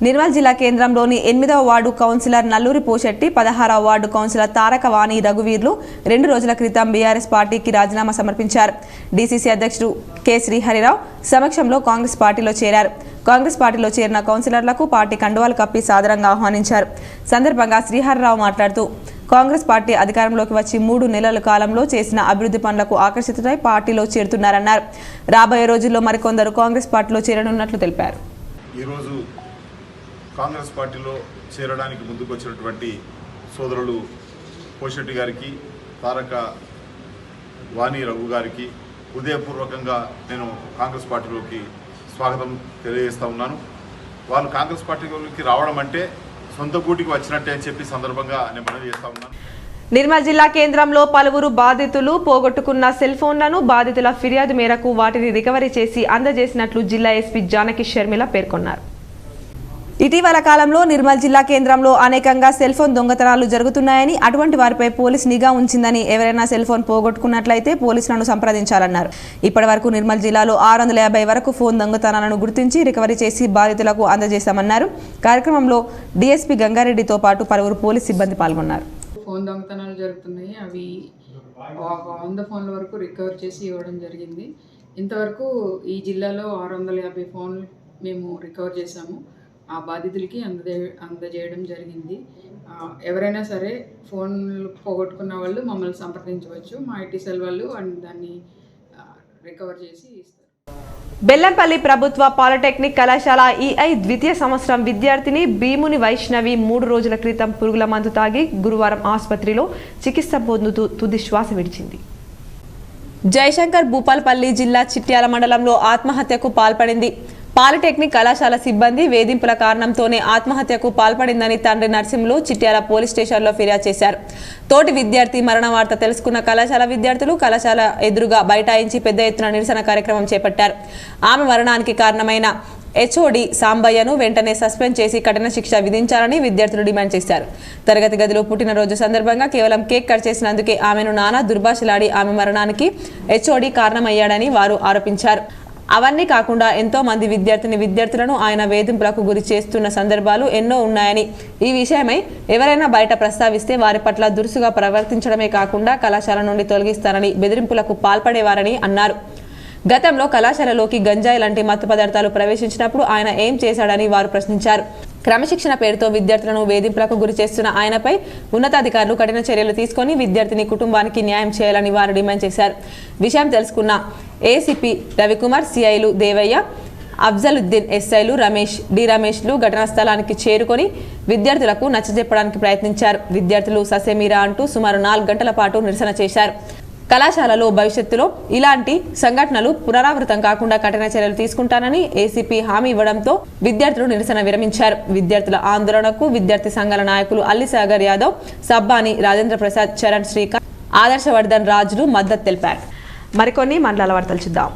నిర్మల్ జిల్లా కేంద్రంలోని 8వ వార్డు కౌన్సిలర్ నల్లూరి పోషెట్టి, 16వ వార్డు కౌన్సిలర్ తారక వాణి రఘువీర్లు 2 రోజుల క్రితం బీఆర్ఎస్ పార్టీకి రాజీనామా సమర్పించారు. డీసీసీ అధ్యక్షుడు కె శ్రీహరిరావు సమక్షంలో కాంగ్రెస్ పార్టీలో చేరారు. కాంగ్రెస్ పార్టీలో చేరిన కౌన్సిలర్లకు పార్టీ కండువాలు కప్పి సాదరంగా ఆహ్వానించారు. సందర్భంగా శ్రీహరిరావు మాట్లాడుతూ కాంగ్రెస్ పార్టీ అధికారంలోకి వచ్చి 3 నెలల కాలంలో చేసిన అభివృద్ధి పనులకు ఆకర్షితులై పార్టీలో చేరుతున్నారన్నారు. రాబోయే రోజుల్లో మరికొందరు కాంగ్రెస్ పార్టీలో చేరనున్నట్లు తెలిపారు. ఈరోజు కాంగ్రెస్ పార్టీలో చేరడానికి ముందుకు వచ్చినటువంటి సోదరులు పోషెట్టి గారికి, తారక వాణి రఘు గారికి హృదయపూర్వకంగా నేను కాంగ్రెస్ పార్టీలోకి స్వాగతం తెలియజేస్తూ ఉన్నాను. వాళ్ళు కాంగ్రెస్ పార్టీలోకి రావడం అంటే సొంత గూటికి వచ్చినట్టే అని చెప్పి సందర్భంగా నేను మనవి చేస్తూ ఉన్నాను. నిర్మల్ జిల్లా కేంద్రంలో పలువురు బాధితులు పోగొట్టుకున్న సెల్ ఫోన్లను బాధితుల ఫిర్యాదు మేరకు వాటిని రికవరీ చేసి అందజేసినట్లు జిల్లా ఎస్పీ జానకి షర్మిల పేర్కొన్నారు. ఇటీవల కాలంలో నిర్మల్ జిల్లా కేంద్రంలో అనేకంగా సెల్ ఫోన్ దొంగతనాలు జరుగుతున్నాయని, అటువంటి వారిపై పోలీస్ నిఘా ఉంచిందని, ఎవరైనా సెల్ ఫోన్ పోగొట్టుకున్నట్లయితే పోలీసులను సంప్రదించాలన్నారు. ఇప్పటి వరకు నిర్మల్ జిల్లాలో 650 వరకు ఫోన్ దొంగతనాలను గుర్తించి రికవరీ చేసి బాధితులకు అందజేశామన్నారు. కార్యక్రమంలో డీఎస్పీ గంగారెడ్డితో పాటు పలువురు పోలీస్ సిబ్బంది పాల్గొన్నారు. ఫోన్ దొంగతనాలు జరుగుతున్నాయి, అవి 100 ఫోన్ల వరకు రికవర్ చేసి ఇవ్వడం జరిగింది. ఇంతవరకు ఈ జిల్లాలో 650 ఫోన్లు మేము రికవర్ చేశాము. ఆ బాధితులకి అందజేయడం జరిగింది. ఎవరైనా సరే ఫోన్లు పోగొట్టుకున్న వాళ్ళు మమ్మల్ని సంప్రదించవచ్చు. మా ఐటీ సెల్ వాళ్ళు దాన్ని రికవర్ చేసి ఇస్తారు. బెల్లంపల్లి ప్రభుత్వ పాలిటెక్నిక్ కళాశాల ఈఐ ద్వితీయ సంవత్సరం విద్యార్థిని భీముని వైష్ణవి 3 రోజుల క్రితం పురుగుల మందు తాగి గురువారం ఆసుపత్రిలో చికిత్స పొందుతూ తుది శ్వాస విడిచింది. జయశంకర్ భూపాల్పల్లి జిల్లా చిట్యాల మండలంలో ఆత్మహత్యకు పాల్పడింది. పాలిటెక్నిక్ కళాశాల సిబ్బంది వేధింపుల కారణంతోనే ఆత్మహత్యకు పాల్పడిందని తండ్రి నర్సింహులు చిట్యాల పోలీస్ స్టేషన్లో ఫిర్యాదు చేశారు. తోటి విద్యార్థి మరణ వార్త తెలుసుకున్న కళాశాల విద్యార్థులు కళాశాల ఎదురుగా బైఠాయించి పెద్ద ఎత్తున నిరసన కార్యక్రమం చేపట్టారు. ఆమె మరణానికి కారణమైన హెచ్ఓడి సాంబయ్యను వెంటనే సస్పెండ్ చేసి కఠిన శిక్ష విధించాలని విద్యార్థులు డిమాండ్ చేశారు. తరగతి గదిలో పుట్టినరోజు సందర్భంగా కేవలం కేక్ కట్ చేసినందుకే ఆమెను నానా దుర్భాషలాడి ఆమె మరణానికి హెచ్ఓడి కారణమయ్యాడని వారు ఆరోపించారు. అవన్నీ కాకుండా ఎంతో మంది విద్యార్థులను ఆయన వేధింపులకు గురి చేస్తున్న సందర్భాలు ఎన్నో ఉన్నాయని, ఈ విషయమై ఎవరైనా బయట ప్రస్తావిస్తే వారి పట్ల దురుసుగా ప్రవర్తించడమే కాకుండా కళాశాల నుండి తొలగిస్తారని బెదిరింపులకు పాల్పడేవారని అన్నారు. గతంలో కళాశాలలోకి గంజాయి లాంటి మత్తు పదార్థాలు ప్రవేశించినప్పుడు ఆయన ఏం చేశాడని వారు ప్రశ్నించారు. క్రమశిక్షణ పేరుతో విద్యార్థులను వేధింపులకు గురి చేస్తున్న ఆయనపై ఉన్నతాధికారులు కఠిన చర్యలు తీసుకొని విద్యార్థిని కుటుంబానికి న్యాయం చేయాలని వారు డిమాండ్ చేశారు. విషయం తెలుసుకున్న ఏసీపీ రవికుమార్, సిఐలు దేవయ్య, అఫ్జలుద్దీన్, ఎస్ఐలు రమేష్లు ఘటనా స్థలానికి చేరుకొని విద్యార్థులకు నచ్చజెప్పడానికి ప్రయత్నించారు. విద్యార్థులు ససేమీరా అంటూ సుమారు 4 గంటల పాటు నిరసన చేశారు. కళాశాలలో భవిష్యత్తులో ఇలాంటి సంఘటనలు పునరావృతం కాకుండా కఠిన చర్యలు తీసుకుంటానని ఏసీపీ హామీ ఇవ్వడంతో విద్యార్థులు నిరసన విరమించారు. విద్యార్థుల ఆందోళనకు విద్యార్థి సంఘాల నాయకులు అల్లిసాగర్ యాదవ్, సబ్బాని, రాజేంద్ర ప్రసాద్, చరణ్ శ్రీకాంత్, ఆదర్శవర్ధన్ రాజులు మద్దతు తెలిపారు. మరికొన్ని మండలాల వార్తలు చూద్దాం.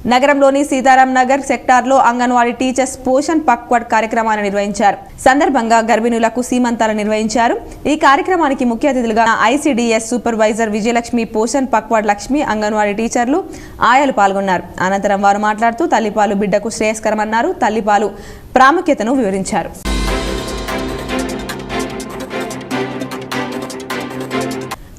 నగరంలోని సీతారాం నగర్ సెక్టార్లో అంగన్వాడీ టీచర్స్ పోషణ్ పక్వాడ్ కార్యక్రమాన్ని నిర్వహించారు. సందర్భంగా గర్భిణులకు సీమంతాలు నిర్వహించారు. ఈ కార్యక్రమానికి ముఖ్య అతిథులుగా ICDS సూపర్వైజర్ విజయలక్ష్మి, పోషణ్ పక్వాడ్ లక్ష్మి, అంగన్వాడీ టీచర్లు, ఆయాలు పాల్గొన్నారు. అనంతరం వారు మాట్లాడుతూ తల్లిపాలు బిడ్డకు శ్రేయస్కరమన్నారు. తల్లిపాలు ప్రాముఖ్యతను వివరించారు.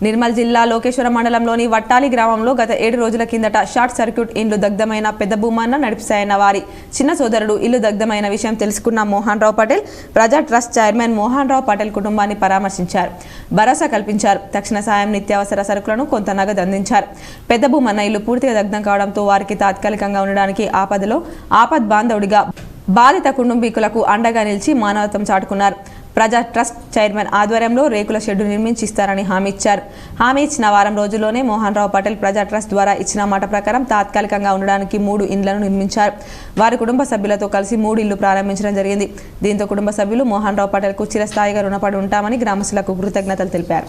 నిర్మల్ జిల్లా లోకేశ్వరం మండలంలోని వట్టాలి గ్రామంలో గత 7 రోజుల కిందట షార్ట్ సర్క్యూట్ ఇండ్లు దగ్ధమైన పెద్ద భూమన్న నడిపిసాయన్న వారి చిన్న సోదరుడు ఇల్లు దగ్ధమైన విషయం తెలుసుకున్న మోహన్ రావు పటేల్ ప్రజా ట్రస్ట్ చైర్మన్ మోహన్ రావు పటేల్ కుటుంబాన్ని పరామర్శించారు. భరోసా కల్పించారు. తక్షణ సాయం, నిత్యావసర సరుకులను కొంత నగదు అందించారు. పెద్ద భూమన్న ఇల్లు పూర్తిగా దగ్ధం కావడంతో వారికి తాత్కాలికంగా ఉండడానికి ఆపద్ బాంధవుడిగా బాధిత కుటుంబీకులకు అండగా నిలిచి మానవత్వం చాటుకున్నారు. ప్రజా ట్రస్ట్ చైర్మన్ ఆధ్వర్యంలో రేకుల షెడ్డు నిర్మించి ఇస్తారని హామీ ఇచ్చారు. హామీ ఇచ్చిన వారం రోజుల్లోనే మోహన్ రావు పటేల్ ప్రజా ట్రస్ట్ ద్వారా ఇచ్చిన మాట ప్రకారం తాత్కాలికంగా ఉండడానికి 3 ఇండ్లను నిర్మించారు. వారి కుటుంబ సభ్యులతో కలిసి 3 ఇళ్లు ప్రారంభించడం జరిగింది. దీంతో కుటుంబ సభ్యులు మోహన్ రావు పటేల్కు చిరస్థాయిగా రుణపడి ఉంటామని గ్రామస్తులకు కృతజ్ఞతలు తెలిపారు.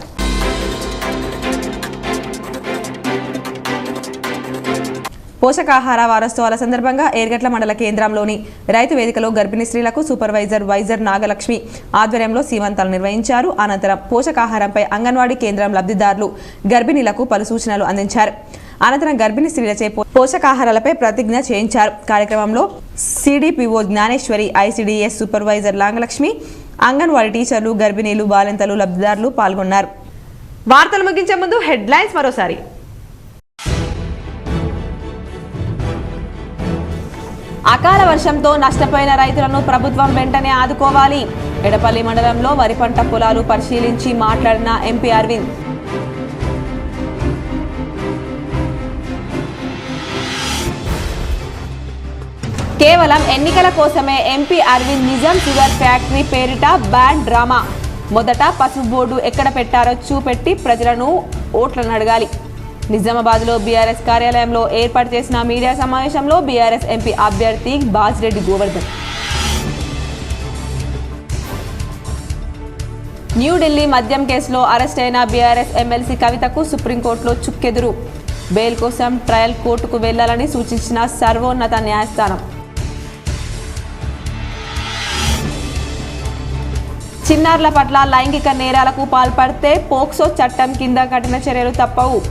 పోషకాహార వారోత్సవాల సందర్భంగా ఏర్గట్ల మండల కేంద్రంలోని రైతు వేదికలో గర్భిణీ స్త్రీలకు సూపర్వైజర్ వైజర్ నాగలక్ష్మి ఆధ్వర్యంలో సీమంతాలు నిర్వహించారు. అనంతరం పోషకాహారంపై అంగన్వాడీ కేంద్రం లబ్ధిదారులు గర్భిణీలకు పలు సూచనలు అందించారు. అనంతరం గర్భిణీ స్త్రీలచే పోషకాహారాలపై ప్రతిజ్ఞ చేయించారు. కార్యక్రమంలో CDPO Gnaneshwari, ICDS supervisor Nagalakshmi, anganwadi టీచర్లు, గర్భిణీలు, బాలింతలు, లబ్ధిదారులు పాల్గొన్నారు. వార్తలు ముగించే ముందు హెడ్లైన్స్ మరోసారి. అకాల వర్షంతో నష్టపోయిన రైతులను ప్రభుత్వం వెంటనే ఆదుకోవాలి. ఎడపల్లి మండలంలో వరి పంట పొలాలు పరిశీలించి మాట్లాడిన ఎంపీ అరవింద్. కేవలం ఎన్నికల కోసమే MP Arvind Nizam sugar factory పేరిట బ్యాండ్ డ్రామా. మొదట పసుపు బోర్డు ఎక్కడ పెట్టారో చూపెట్టి ప్రజలను ఓట్లను అడగాలి. నిజామాబాద్లో బీఆర్ఎస్ కార్యాలయంలో ఏర్పాటు చేసిన మీడియా సమావేశంలో బీఆర్ఎస్ ఎంపీ అభ్యర్థి బాజిరెడ్డి గోవర్ధన్. న్యూఢిల్లీ మద్యం కేసులో అరెస్ట్ అయిన బీఆర్ఎస్ ఎమ్మెల్సీ కవితకు సుప్రీంకోర్టులో చుక్కెదురు. బెయిల్ కోసం ట్రయల్ కోర్టుకు వెళ్లాలని సూచించిన సర్వోన్నత న్యాయస్థానం. చిన్నారుల పట్ల లైంగిక నేరాలకు పాల్పడితే పోక్సో చట్టం కింద కఠిన చర్యలు తప్పవు.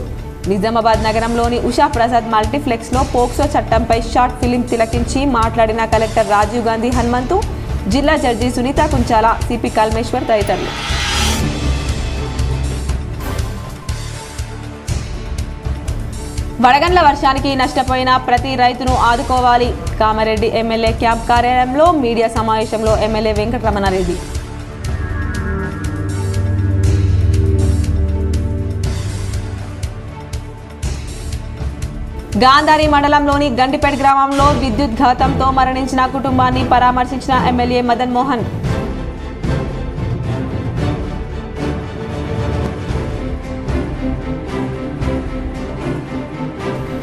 నిజామాబాద్ నగరంలోని ఉషా ప్రసాద్ మల్టీప్లెక్స్లో పోక్సో చట్టంపై షార్ట్ ఫిలిం తిలకించి మాట్లాడిన కలెక్టర్ రాజీవ్ గాంధీ హనుమంతు, జిల్లా జడ్జి సునీత కుంచాల, సిపి కల్మేశ్వర్ తదితరులు. వడగండ్ల వర్షానికి నష్టపోయిన ప్రతి రైతును ఆదుకోవాలి. కామారెడ్డి ఎమ్మెల్యే క్యాంప్ కార్యాలయంలో మీడియా సమావేశంలో ఎమ్మెల్యే వెంకటరమణారెడ్డి. గాంధారి మండలంలోని గండిపేట గ్రామంలో విద్యుత్ ఘాతంతో మరణించిన కుటుంబాన్ని పరామర్శించిన ఎమ్మెల్యే మదన్ మోహన్.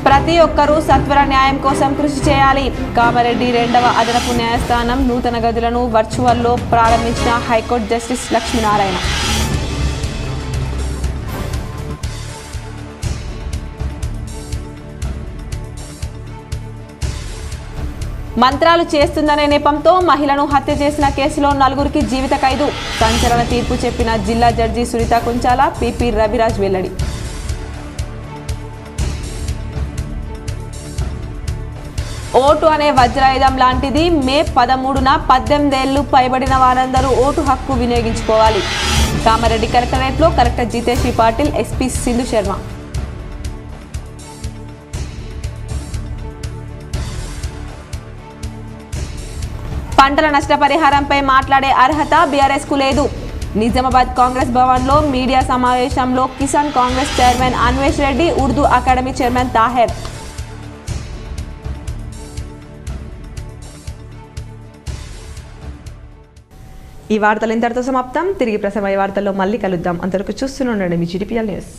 ప్రతి ఒక్కరూ సత్వర న్యాయం కోసం కృషి చేయాలి. కామారెడ్డి 2వ అదనపు న్యాయస్థానం నూతన గదులను వర్చువల్లో ప్రారంభించిన హైకోర్టు జస్టిస్ లక్ష్మీనారాయణ. మంత్రాలు చేస్తుందనే నెపంతో మహిళను హత్య చేసిన కేసులో 4గురికి జీవిత ఖైదు. సంచలన తీర్పు చెప్పిన జిల్లా జడ్జి సునీత కుంచాల, పిపి రవిరాజ్ వెల్లడి. ఓటు అనే వజ్రాయుధం లాంటిది. మే 13న 18 ఏళ్లు పైబడిన వారందరూ ఓటు హక్కు వినియోగించుకోవాలి. కామారెడ్డి కలెక్టరేట్లో కలెక్టర్ జితేశ్వరి పాటిల్, ఎస్పీ సింధు శర్మ. పంటల నష్టపరిహారంపై మాట్లాడే అర్హత బీఆర్ఎస్ కు లేదు. నిజామాబాద్ కాంగ్రెస్ భవన్లో మీడియా సమావేశంలో Kisan Congress chairman Anvesh Reddy, Urdu academy chairman Taher. ఈ వార్తలు ఇంతటితో సమాప్తం. తిరిగి ప్రసారమయ్యే వార్తల్లో మళ్ళీ కలుద్దాం. అంతవరకు చూస్తూనే ఉండండి మీ GTPL న్యూస్.